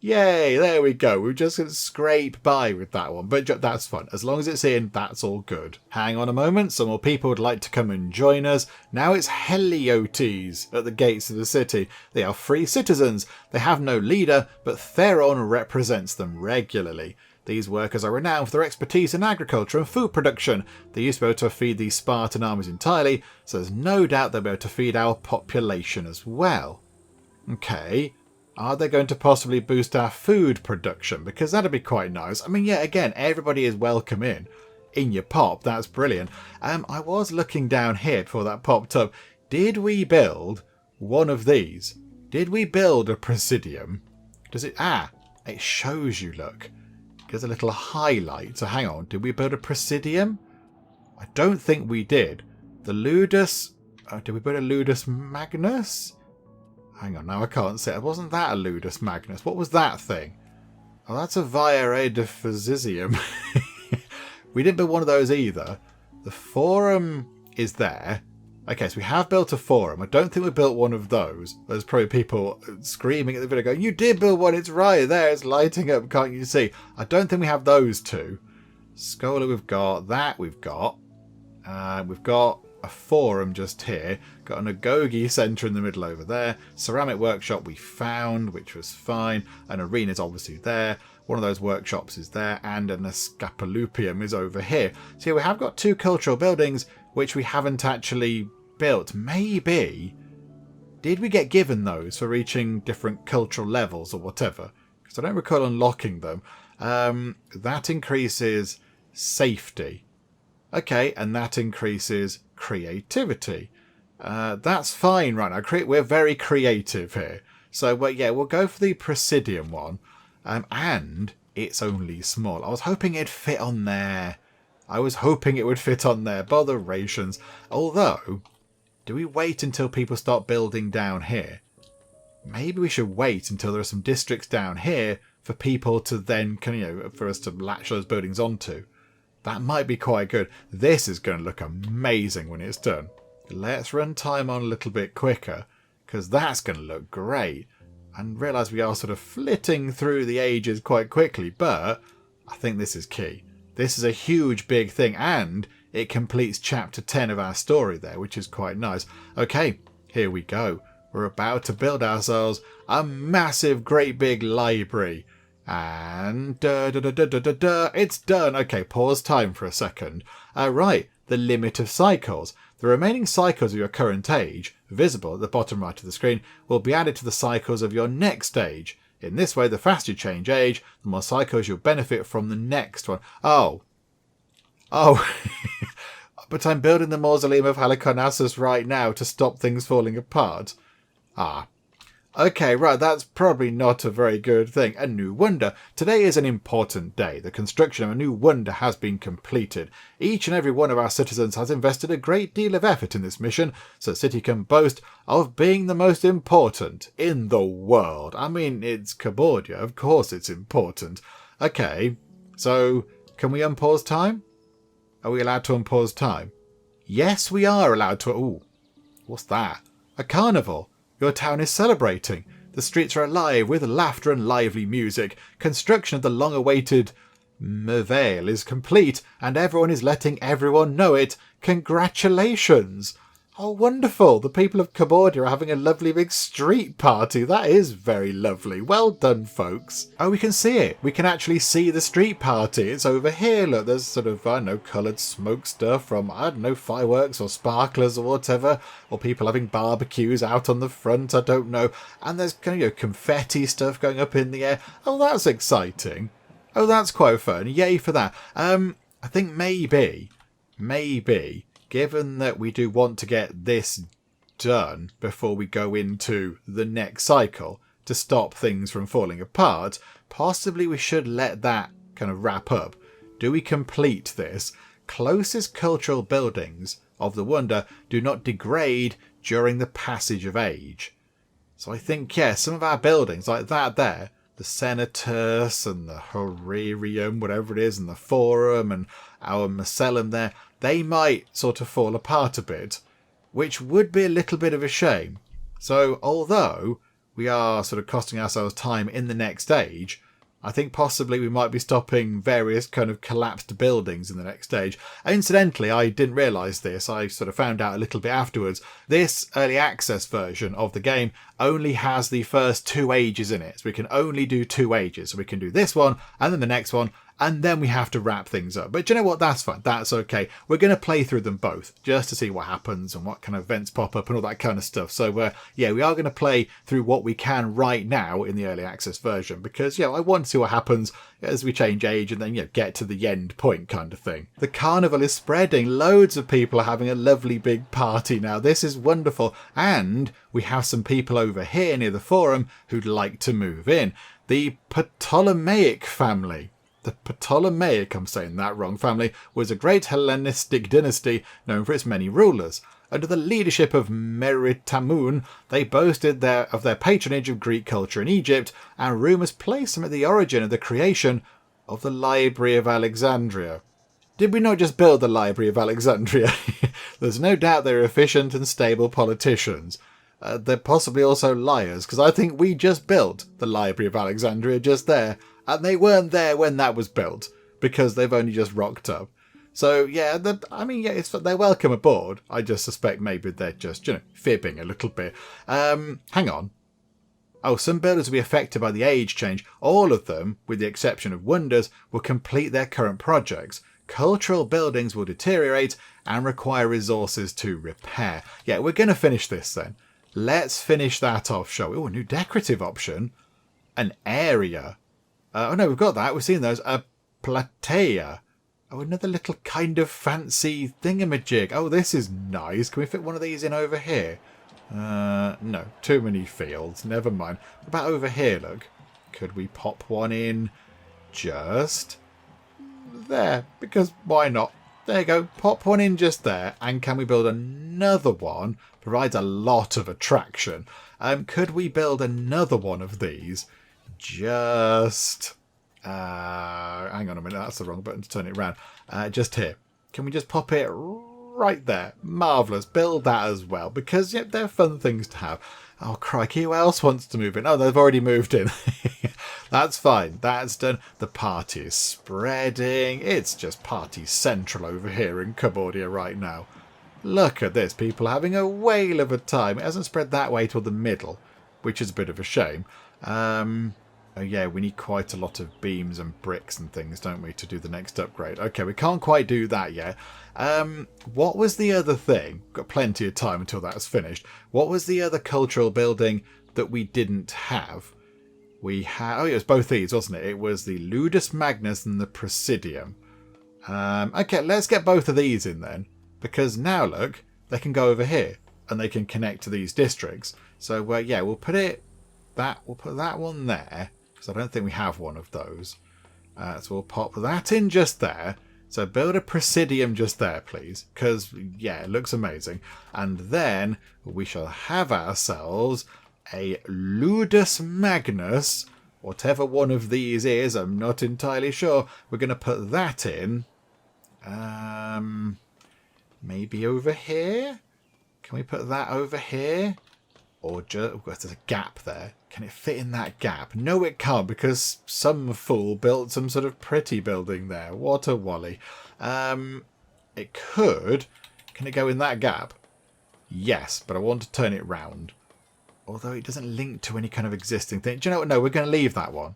Yay, there we go. We're just going to scrape by with that one. But that's fun. As long as it's in, that's all good. Hang on a moment. Some more people would like to come and join us. Now it's Heliotes at the gates of the city. They are free citizens. They have no leader, but Theron represents them regularly. These workers are renowned for their expertise in agriculture and food production. They used to be able to feed the Spartan armies entirely, so there's no doubt they'll be able to feed our population as well. Okay. Are they going to possibly boost our food production? Because that'd be quite nice. I mean, yeah, again, everybody is welcome in your pop. That's brilliant. I was looking down here before that popped up. Did we build one of these? Did we build a Presidium? Does it... it shows you, look. Gives a little highlight. So hang on. Did we build a Presidium? I don't think we did. The Ludus... did we build a Ludus Magnus? Hang on, now I can't say it. Wasn't that a Ludus Magnus? What was that thing? Oh, that's a Via Edificium. We didn't build one of those either. The Forum is there. Okay, so we have built a Forum. I don't think we built one of those. There's probably people screaming at the video going, you did build one, it's right there, it's lighting up, can't you see? I don't think we have those two. Scholar we've got, that we've got. We've got a Forum just here. Got an Agoge centre in the middle over there. Ceramic workshop we found, which was fine. An arena's obviously there. One of those workshops is there. And an Escapalupium is over here. So yeah, we have got two cultural buildings, which we haven't actually built. Maybe... Did we get given those for reaching different cultural levels or whatever? Because I don't recall unlocking them. That increases safety. Okay, and that increases creativity. That's fine right now. We're very creative here. So, well, yeah, we'll go for the Presidium one. And it's only small. I was hoping it'd fit on there. I was hoping it would fit on there. Botherations. Although, do we wait until people start building down here? Maybe we should wait until there are some districts down here for people to then, for us to latch those buildings onto. That might be quite good. This is going to look amazing when it's done. Let's run time on a little bit quicker, because that's going to look great. And realise we are sort of flitting through the ages quite quickly, but I think this is key. This is a huge big thing, and it completes chapter 10 of our story there, which is quite nice. Okay, here we go. We're about to build ourselves a massive, great big library. And it's done. Okay, pause time for a second. Right, the limit of cycles. The remaining cycles of your current age, visible at the bottom right of the screen, will be added to the cycles of your next age. In this way, the faster you change age, the more cycles you'll benefit from the next one. Oh. But I'm building the Mausoleum of Halicarnassus right now to stop things falling apart. Okay, right, that's probably not a very good thing. A new wonder. Today is an important day. The construction of a new wonder has been completed. Each and every one of our citizens has invested a great deal of effort in this mission, so the city can boast of being the most important in the world. I mean, it's Cupboardia. Of course it's important. Okay, so can we unpause time? Are we allowed to unpause time? Yes, we are allowed to. Ooh, what's that? A carnival. Your town is celebrating. The streets are alive with laughter and lively music. Construction of the long-awaited Merveille is complete, and everyone is letting everyone know it. Congratulations! Oh, wonderful! The people of Cupboardia are having a lovely big street party. That is very lovely. Well done, folks. Oh, we can see it. We can actually see the street party. It's over here. Look, there's sort of, coloured smoke stuff from, fireworks or sparklers or whatever. Or people having barbecues out on the front. I don't know. And there's confetti stuff going up in the air. Oh, that's exciting. Oh, that's quite fun. Yay for that. I think maybe, given that we do want to get this done before we go into the next cycle to stop things from falling apart, possibly we should let that kind of wrap up. Do we complete this? Closest cultural buildings of the wonder do not degrade during the passage of age. So I think, yeah, some of our buildings like that there, the Senatus and the Horarium, whatever it is, and the Forum and our Macellum there, they might sort of fall apart a bit, which would be a little bit of a shame. So although we are sort of costing ourselves time in the next age, I think possibly we might be stopping various kind of collapsed buildings in the next stage. Incidentally, I didn't realise this. I sort of found out a little bit afterwards. This early access version of the game only has the first 2 ages in it. So we can only do 2 ages. So we can do this one and then the next one, and then we have to wrap things up. But you know what? That's fine. That's okay. We're going to play through them both just to see what happens and what kind of events pop up and all that kind of stuff. So, yeah, we are going to play through what we can right now in the early access version because, I want to see what happens as we change age and then, get to the end point kind of thing. The carnival is spreading. Loads of people are having a lovely big party now. This is wonderful. And we have some people over here near the Forum who'd like to move in. The Ptolemaic family. The Ptolemaic, I'm saying that wrong, family was a great Hellenistic dynasty known for its many rulers. Under the leadership of Meritamun, they boasted of their patronage of Greek culture in Egypt, and rumours place them at the origin of the creation of the Library of Alexandria. Did we not just build the Library of Alexandria? There's no doubt they're efficient and stable politicians. They're possibly also liars, because I think we just built the Library of Alexandria just there. And they weren't there when that was built, because they've only just rocked up. So, they're welcome aboard. I just suspect maybe they're just, fibbing a little bit. Hang on. Oh, some builders will be affected by the age change. All of them, with the exception of Wonders, will complete their current projects. Cultural buildings will deteriorate and require resources to repair. Yeah, we're going to finish this then. Let's finish that off, shall we? Oh, a new decorative option. An area. Oh no, we've got that. We've seen those. A platea. Oh, another little kind of fancy thingamajig. Oh, this is nice. Can we fit one of these in over here? No. Too many fields. Never mind. What about over here, look? Could we pop one in just there? Because why not? There you go. Pop one in just there. And can we build another one? Provides a lot of attraction. Could we build another one of these? Just hang on a minute, that's the wrong button to turn it around. Just here. Can we just pop it right there? Marvellous. Build that as well, because they're fun things to have. Oh crikey, who else wants to move in? Oh, they've already moved in. That's fine, that's done. The party is spreading. It's just party central over here in Cupboardia right now. Look at this, people are having a whale of a time. It hasn't spread that way till the middle, which is a bit of a shame. Oh yeah, we need quite a lot of beams and bricks and things, don't we, to do the next upgrade. Okay, we can't quite do that yet. What was the other thing? Got plenty of time until that's finished. What was the other cultural building that we didn't have? We had... Oh, it was both these, wasn't it? It was the Ludus Magnus and the Presidium. Okay, let's get both of these in then. Because now, look, they can go over here and they can connect to these districts. So, yeah, we'll put that one there. Because I don't think we have one of those. So we'll pop that in just there. So build a Presidium just there, please. Because, yeah, it looks amazing. And then we shall have ourselves a Ludus Magnus. Whatever one of these is, I'm not entirely sure. We're going to put that in. Maybe over here? Can we put that over here? Or just... Oh, there's a gap there. Can it fit in that gap? No, it can't, because some fool built some sort of pretty building there. What a wally. It could. Can it go in that gap? Yes, but I want to turn it round. Although it doesn't link to any kind of existing thing. Do you know what? No, we're going to leave that one.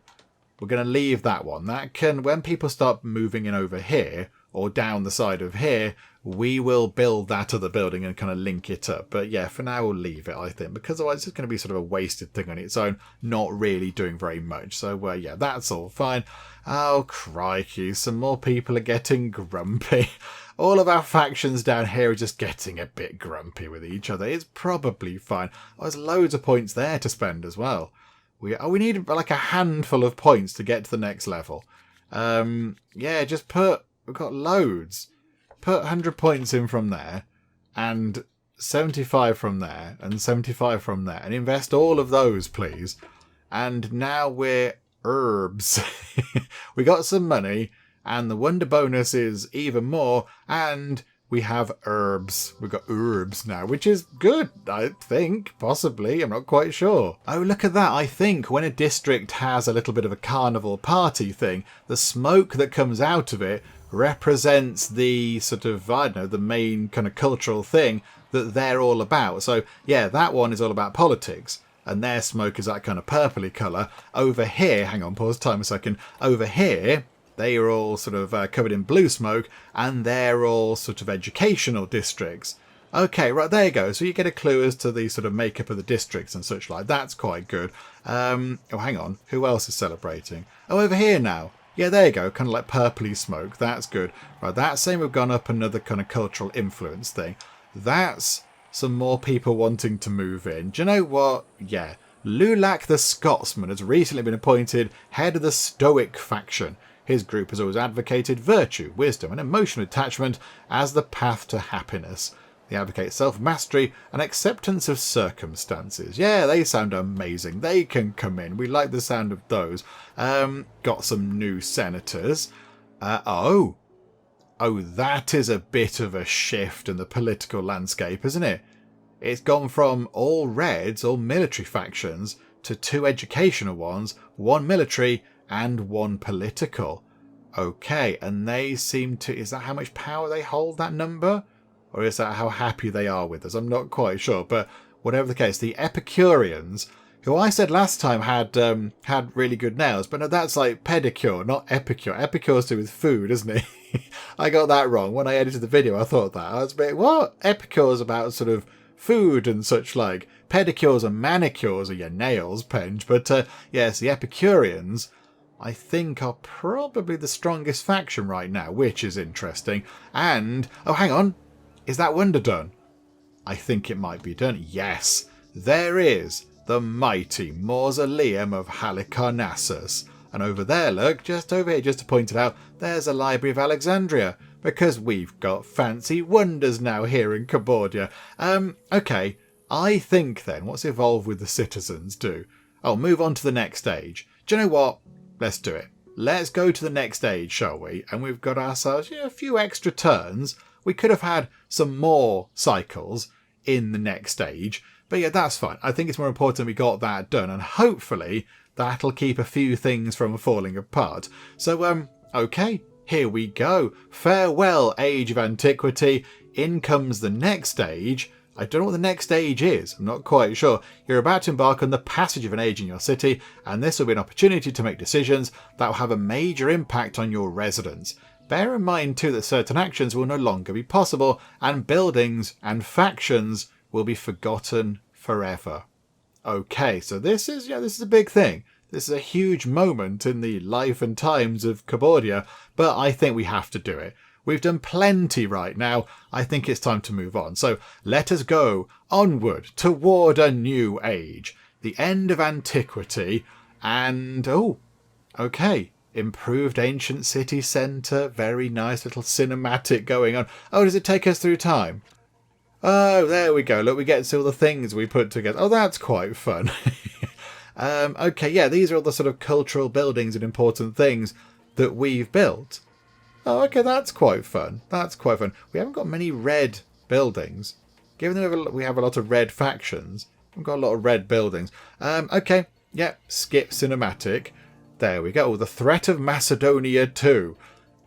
We're going to leave that one. That can... When people start moving in over here, or down the side of here, we will build that other building and kind of link it up. But yeah, for now we'll leave it, I think, because otherwise it's just going to be sort of a wasted thing on its own, not really doing very much. So yeah, that's all fine. Oh crikey, some more people are getting grumpy. All of our factions down here are just getting a bit grumpy with each other. It's probably fine. Oh, there's loads of points there to spend as well. We need like a handful of points to get to the next level. Yeah, just put... We've got loads. Put 100 points in from there, and 75 from there, and 75 from there, and invest all of those, please. And now we're herbs. We got some money, and the wonder bonus is even more, and we have herbs. We've got herbs now, which is good, I think, possibly. I'm not quite sure. Oh, look at that. I think when a district has a little bit of a carnival party thing, the smoke that comes out of it represents the sort of, I don't know, the main kind of cultural thing that they're all about. So, yeah, that one is all about politics. And their smoke is that kind of purpley colour. Over here, hang on, pause time a second. Over here, they are all sort of covered in blue smoke, and they're all sort of educational districts. Okay, right, there you go. So you get a clue as to the sort of makeup of the districts and such like. That's quite good. Oh, hang on. Who else is celebrating? Oh, over here now. Yeah, there you go. Kind of like purpley smoke. That's good. Right, that's saying we've gone up another kind of cultural influence thing. That's some more people wanting to move in. Do you know what? Yeah. Lulac the Scotsman has recently been appointed head of the Stoic faction. His group has always advocated virtue, wisdom and emotional attachment as the path to happiness. They advocate self-mastery and acceptance of circumstances. Yeah, they sound amazing. They can come in. We like the sound of those. Got some new senators. Oh, that is a bit of a shift in the political landscape, isn't it? It's gone from all reds, all military factions, to 2 educational ones, 1 military and 1 political. Okay, and they seem to... Is that how much power they hold, that number? Or is that how happy they are with us? I'm not quite sure, but whatever the case, the Epicureans, who I said last time had really good nails, but no, that's like pedicure, not epicure. Epicure's to do with food, isn't it? I got that wrong. When I edited the video, I thought that. I was a bit, what? Epicure's about sort of food and such like. Pedicures and manicures are your nails, Penge. But yes, the Epicureans, I think, are probably the strongest faction right now, which is interesting. And, oh, hang on. Is that wonder done? I think it might be done. Yes, there is the mighty mausoleum of Halicarnassus. And over there, look, just over here, just to point it out, there's a Library of Alexandria, because we've got fancy wonders now here in Cupboardia. Okay, I think then, what's evolved with the citizens do? Oh, move on to the next stage. Do you know what? Let's do it. Let's go to the next stage, shall we? And we've got ourselves a few extra turns. We could have had some more cycles in the next stage. But yeah, that's fine. I think it's more important we got that done. And hopefully that'll keep a few things from falling apart. So, okay, here we go. Farewell, Age of Antiquity. In comes the next stage. I don't know what the next stage is. I'm not quite sure. You're about to embark on the passage of an age in your city, and this will be an opportunity to make decisions that will have a major impact on your residents. Bear in mind too that certain actions will no longer be possible, and buildings and factions will be forgotten forever. Okay, so this is a big thing. This is a huge moment in the life and times of Cupboardia, but I think we have to do it. We've done plenty right now. I think it's time to move on. So let us go onward toward a new age, the end of antiquity, and okay. Improved ancient city centre. Very nice little cinematic going on. Oh, does it take us through time? Oh, there we go. Look, we get to all the things we put together. Oh, that's quite fun. Okay, yeah, these are all the sort of cultural buildings and important things that we've built. Oh, okay, that's quite fun. That's quite fun. We haven't got many red buildings. Given that we have a lot of red factions, we've got a lot of red buildings. Okay, yeah, skip cinematic. There we go. The threat of Macedonia too.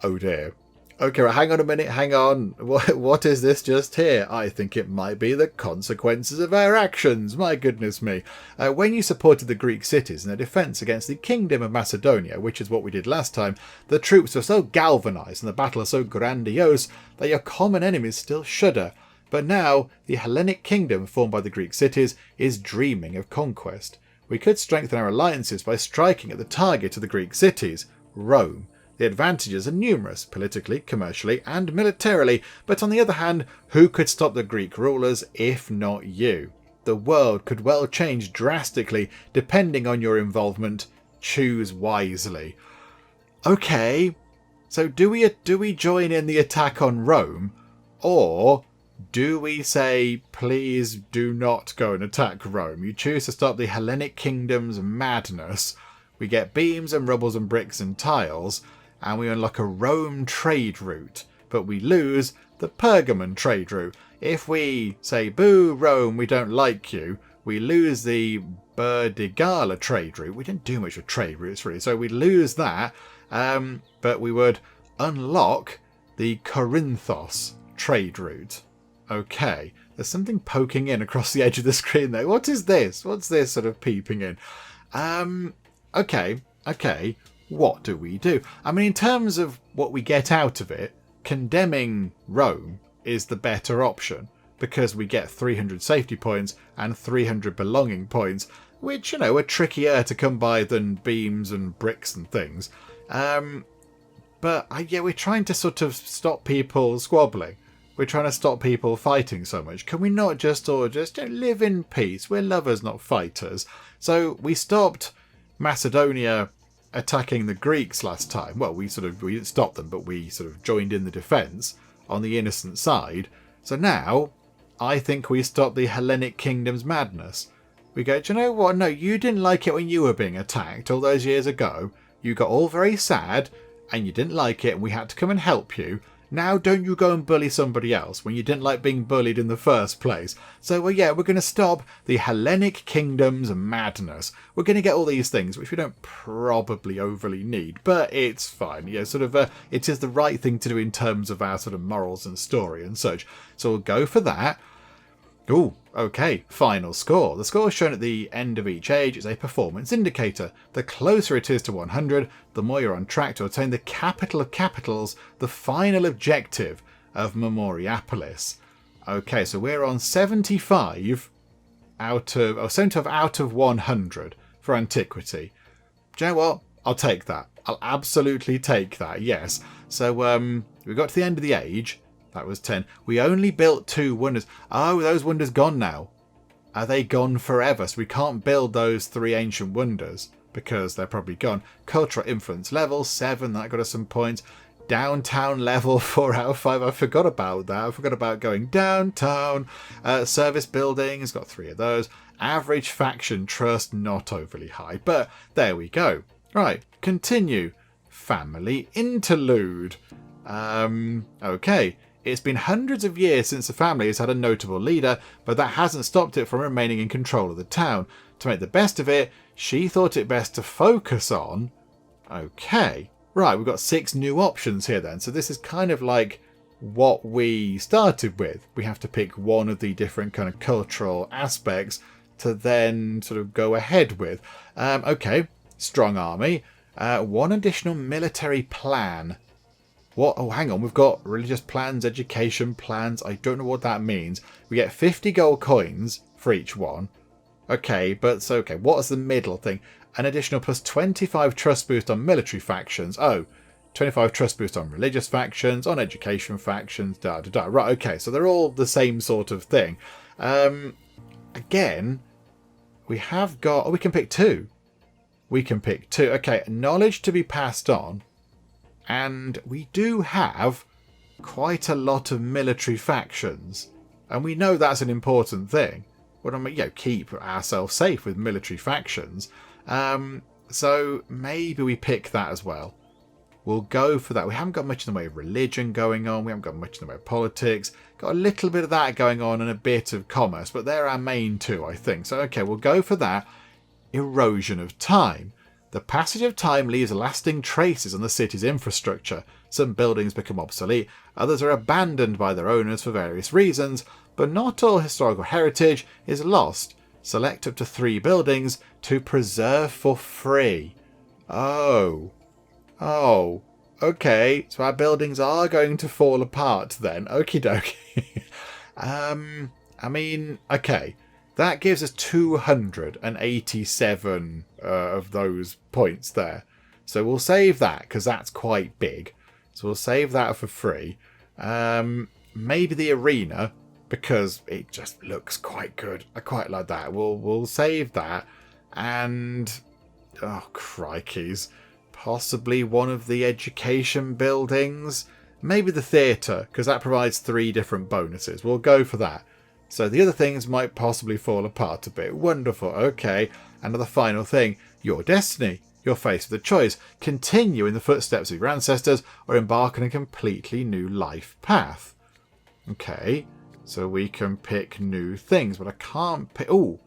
Oh dear. Okay, right, hang on a minute, hang on. What is this just here? I think it might be the consequences of our actions. My goodness me. When you supported the Greek cities in their defence against the Kingdom of Macedonia, which is what we did last time, the troops were so galvanised and the battle was so grandiose that your common enemies still shudder. But now, the Hellenic kingdom formed by the Greek cities is dreaming of conquest. We could strengthen our alliances by striking at the target of the Greek cities, Rome. The advantages are numerous, politically, commercially, and militarily, but on the other hand, who could stop the Greek rulers if not you? The world could well change drastically depending on your involvement. Choose wisely. Okay, so do we join in the attack on Rome, or do we say, please do not go and attack Rome? You choose to stop the Hellenic kingdom's madness. We get beams and rubbles and bricks and tiles, and we unlock a Rome trade route, but we lose the Pergamon trade route. If we say, boo, Rome, we don't like you, we lose the Burdigala trade route. We didn't do much with trade routes, really, so we lose that, but we would unlock the Corinthos trade route. Okay, there's something poking in across the edge of the screen there. What is this? What's this sort of peeping in? Okay, what do we do? I mean, in terms of what we get out of it, condemning Rome is the better option, because we get 300 safety points and 300 belonging points, which, you know, are trickier to come by than beams and bricks and things. But yeah, we're trying to sort of stop people squabbling. We're trying to stop people fighting so much. Can we not just live in peace? We're lovers, not fighters. So we stopped Macedonia attacking the Greeks last time. Well, we didn't stop them, but we sort of joined in the defence on the innocent side. So now, I think we stop the Hellenic kingdom's madness. We go, do you know what? No, you didn't like it when you were being attacked all those years ago. You got all very sad, and you didn't like it, and we had to come and help you. Now don't you go and bully somebody else when you didn't like being bullied in the first place. So, well, yeah, we're going to stop the Hellenic kingdom's madness. We're going to get all these things, which we don't probably overly need, but it's fine. Yeah, it is the right thing to do in terms of our sort of morals and story and such. So we'll go for that. Ooh, okay, final score. The score shown at the end of each age is a performance indicator. The closer it is to 100, the more you're on track to attain the capital of capitals, the final objective of Memoriapolis. Okay, so we're on 75 out of 100 for antiquity. Do you know what? I'll take that. I'll absolutely take that, yes. So we got to the end of the age. That was 10. We only built 2 wonders. Oh, those wonders gone now. Are they gone forever? So we can't build those 3 ancient wonders because they're probably gone. Cultural influence level 7. That got us some points. Downtown level 4 out of 5. I forgot about that. I forgot about going downtown. Service buildings. Got 3 of those. Average faction trust. Not overly high. But there we go. Right. Continue. Family interlude. Okay. It's been hundreds of years since the family has had a notable leader, but that hasn't stopped it from remaining in control of the town. To make the best of it, she thought it best to focus on... Okay. Right, we've got 6 new options here then. So this is kind of like what we started with. We have to pick one of the different kind of cultural aspects to then sort of go ahead with. Okay, strong army. 1 additional military plan. What? Oh, hang on. We've got religious plans, education plans. I don't know what that means. We get 50 gold coins for each one. Okay, but so, okay. What is the middle thing? An additional plus 25 trust boost on military factions. Oh, 25 trust boost on religious factions, on education factions, Right, okay. So they're all the same sort of thing. Again, we have got... Oh, we can pick 2. We can pick 2. Okay, knowledge to be passed on. And we do have quite a lot of military factions. And we know that's an important thing. We want to keep ourselves safe with military factions. So maybe we pick that as well. We'll go for that. We haven't got much in the way of religion going on. We haven't got much in the way of politics. Got a little bit of that going on and a bit of commerce. But they're our main 2, I think. So, okay, we'll go for that. Erosion of time. The passage of time leaves lasting traces on the city's infrastructure. Some buildings become obsolete, others are abandoned by their owners for various reasons, but not all historical heritage is lost. Select up to 3 buildings to preserve for free. Oh, okay, so our buildings are going to fall apart then. Okie dokie. I mean, okay. That gives us 287 of those points there. So we'll save that because that's quite big. So we'll save that for free. Maybe the arena because it just looks quite good. I quite like that. We'll save that. And, oh, crikeys. Possibly one of the education buildings. Maybe the theatre because that provides 3 different bonuses. We'll go for that. So the other things might possibly fall apart a bit. Wonderful. Okay. Another final thing. Your destiny. You're faced with a choice. Continue in the footsteps of your ancestors or embark on a completely new life path. Okay, so we can pick new things, but I can't pick... Oh,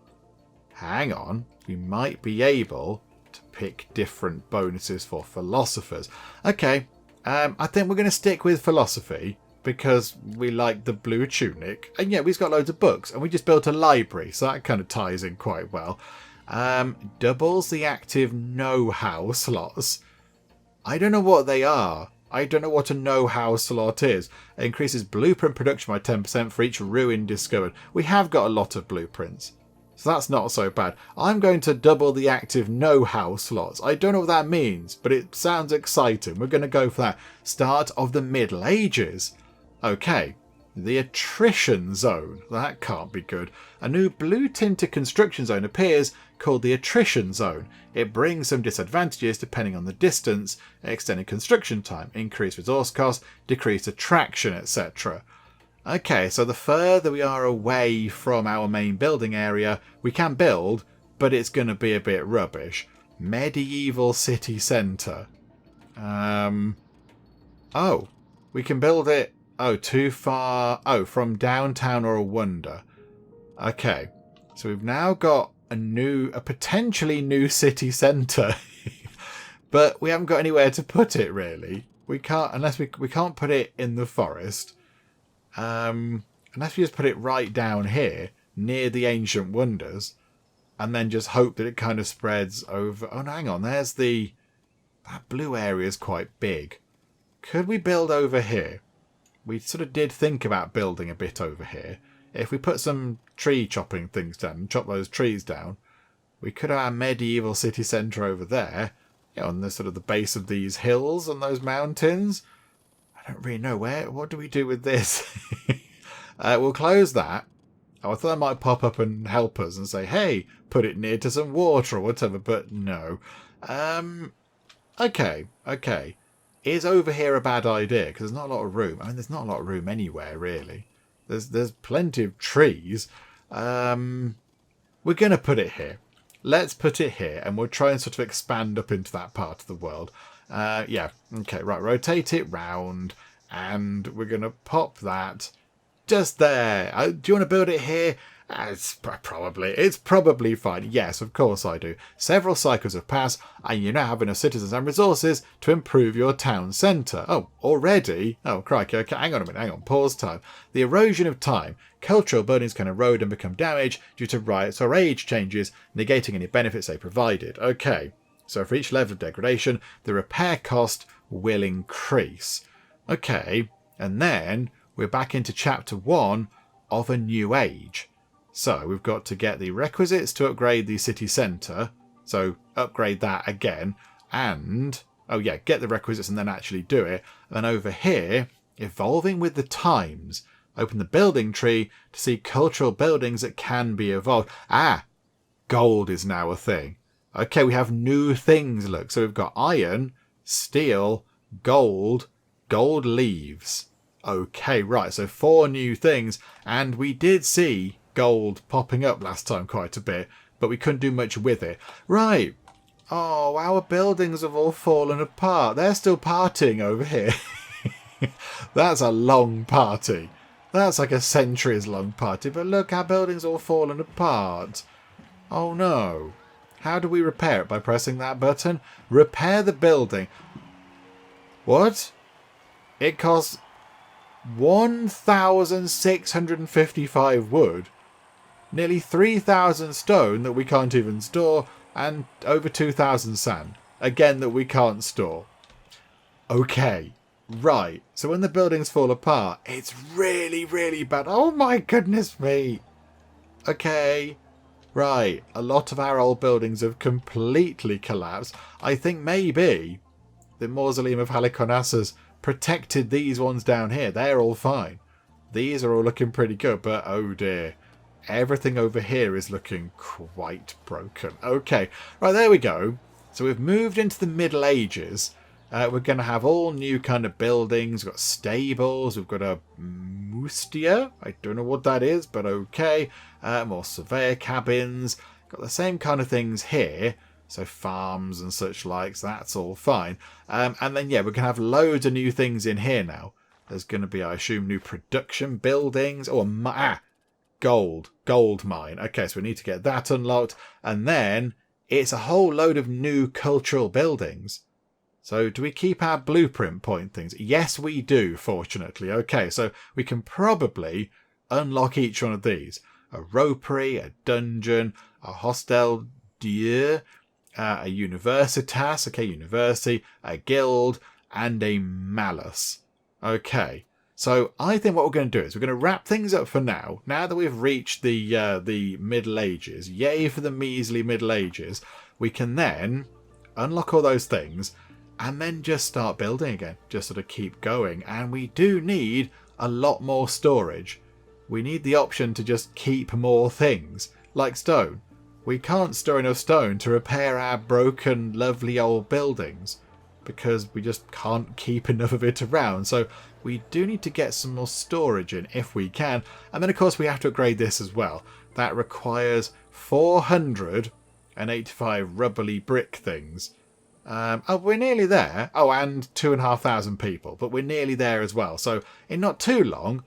hang on. We might be able to pick different bonuses for philosophers. Okay, I think we're going to stick with philosophy because we like the blue tunic. And yeah, we've got loads of books and we just built a library, so that kind of ties in quite well. Doubles the active know-how slots. I don't know what they are. I don't know what a know-how slot is. It increases blueprint production by 10% for each ruin discovered. We have got a lot of blueprints, so that's not so bad. I'm going to double the active know-how slots. I don't know what that means, but it sounds exciting. We're going to go for that. Start of the Middle Ages. Okay, the attrition zone. That can't be good. A new blue tinted construction zone appears called the attrition zone. It brings some disadvantages depending on the distance, extended construction time, increased resource cost, decreased attraction, etc. Okay, so the further we are away from our main building area, we can build, but it's going to be a bit rubbish. Medieval city centre. Oh, we can build it. Oh, too far. Oh, from downtown or a wonder. Okay, so we've now got a potentially new city centre, but we haven't got anywhere to put it really. We can't, unless we can't put it in the forest. Unless we just put it right down here near the ancient wonders, and then just hope that it kind of spreads over. Oh, no, hang on. There's that blue area is quite big. Could we build over here? We sort of did think about building a bit over here. If we put some tree chopping things down and chop those trees down, we could have our medieval city centre over there, on the sort of the base of these hills and those mountains. I don't really know what do we do with this? We'll close that. Oh, I thought that might pop up and help us and say, hey, put it near to some water or whatever, but no. Okay. Is over here a bad idea? Because there's not a lot of room. I mean, there's not a lot of room anywhere, really. There's plenty of trees. We're going to put it here. Let's put it here, and we'll try and sort of expand up into that part of the world. Yeah, okay, right. Rotate it round, and we're going to pop that just there. Do you want to build it here? It's probably fine. Yes, of course I do. Several cycles have passed, and you now have enough citizens and resources to improve your town centre. Oh, already? Oh, crikey. Okay, hang on a minute. Hang on. Pause time. The erosion of time. Cultural buildings can erode and become damaged due to riots or age changes, negating any benefits they provided. Okay, so for each level of degradation, the repair cost will increase. Okay, and then we're back into Chapter 1 of a new age. So we've got to get the requisites to upgrade the city centre. So upgrade that again. And, oh yeah, get the requisites and then actually do it. And then over here, evolving with the times. Open the building tree to see cultural buildings that can be evolved. Ah, gold is now a thing. Okay, we have new things, look. So we've got iron, steel, gold leaves. Okay, right, so 4 new things. And we did see gold popping up last time quite a bit, but we couldn't do much with it. Right. Oh, our buildings have all fallen apart. They're still partying over here. That's a long party. That's like a centuries long party, but look, our building's all fallen apart. Oh no. How do we repair it? By pressing that button? Repair the building. What? It costs 1,655 wood, nearly 3,000 stone that we can't even store, and over 2,000 sand. Again, that we can't store. Okay. Right, so when the buildings fall apart, it's really, really bad. Oh my goodness me. Okay, right. A lot of our old buildings have completely collapsed. I think maybe the Mausoleum of Halicarnassus protected these ones down here. They're all fine. These are all looking pretty good, but oh dear. Everything over here is looking quite broken. Okay, right, there we go. So we've moved into the Middle Ages. We're going to have all new kind of buildings. We've got stables. We've got a mustia. I don't know what that is, but okay. More surveyor cabins. Got the same kind of things here. So farms and such like, so that's all fine. And then, yeah, we're going to have loads of new things in here now. There's going to be, I assume, new production buildings. Oh, gold mine. Okay, so we need to get that unlocked. And then it's a whole load of new cultural buildings. So do we keep our blueprint point things? Yes, we do, fortunately. Okay, so we can probably unlock each one of these. A ropery, a dungeon, a hostel dieu, a universitas, okay, university, a guild, and a malus. Okay, so I think what we're going to do is we're going to wrap things up for now. Now that we've reached the Middle Ages, yay for the measly Middle Ages, we can then unlock all those things and then just start building again, just sort of keep going. And we do need a lot more storage. We need the option to just keep more things, like stone. We can't store enough stone to repair our broken, lovely old buildings because we just can't keep enough of it around. So we do need to get some more storage in if we can. And then, of course, we have to upgrade this as well. That requires 485 rubbly brick things. Oh, we're nearly there. Oh, and 2,500 people, but we're nearly there as well. So in not too long,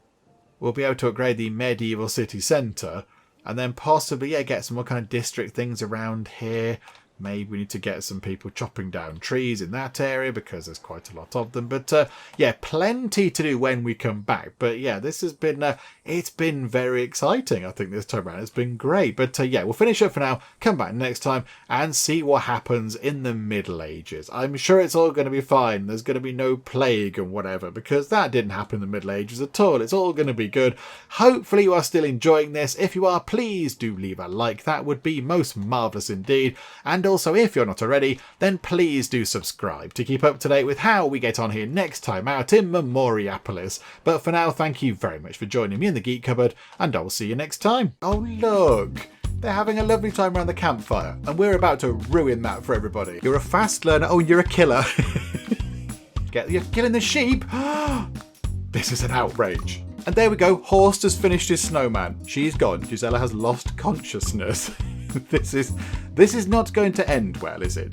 we'll be able to upgrade the medieval city centre. And then possibly, yeah, get some more kind of district things around here. Maybe we need to get some people chopping down trees in that area because there's quite a lot of them. But yeah, plenty to do when we come back. But yeah, this has been, it's been very exciting, I think, this time around. It's been great. But yeah, we'll finish up for now, come back next time and see what happens in the Middle Ages. I'm sure it's all going to be fine. There's going to be no plague and whatever because that didn't happen in the Middle Ages at all. It's all going to be good. Hopefully you are still enjoying this. If you are, please do leave a like. That would be most marvellous indeed. And also, if you're not already, then please do subscribe to keep up to date with how we get on here next time out in Memoriapolis. But for now, thank you very much for joining me in the Geek Cupboard, and I'll see you next time. Oh, look! They're having a lovely time around the campfire, and we're about to ruin that for everybody. You're a fast learner. Oh, you're a killer. You're killing the sheep. This is an outrage. And there we go. Horst has finished his snowman. She's gone. Gisela has lost consciousness. This is not going to end well, is it?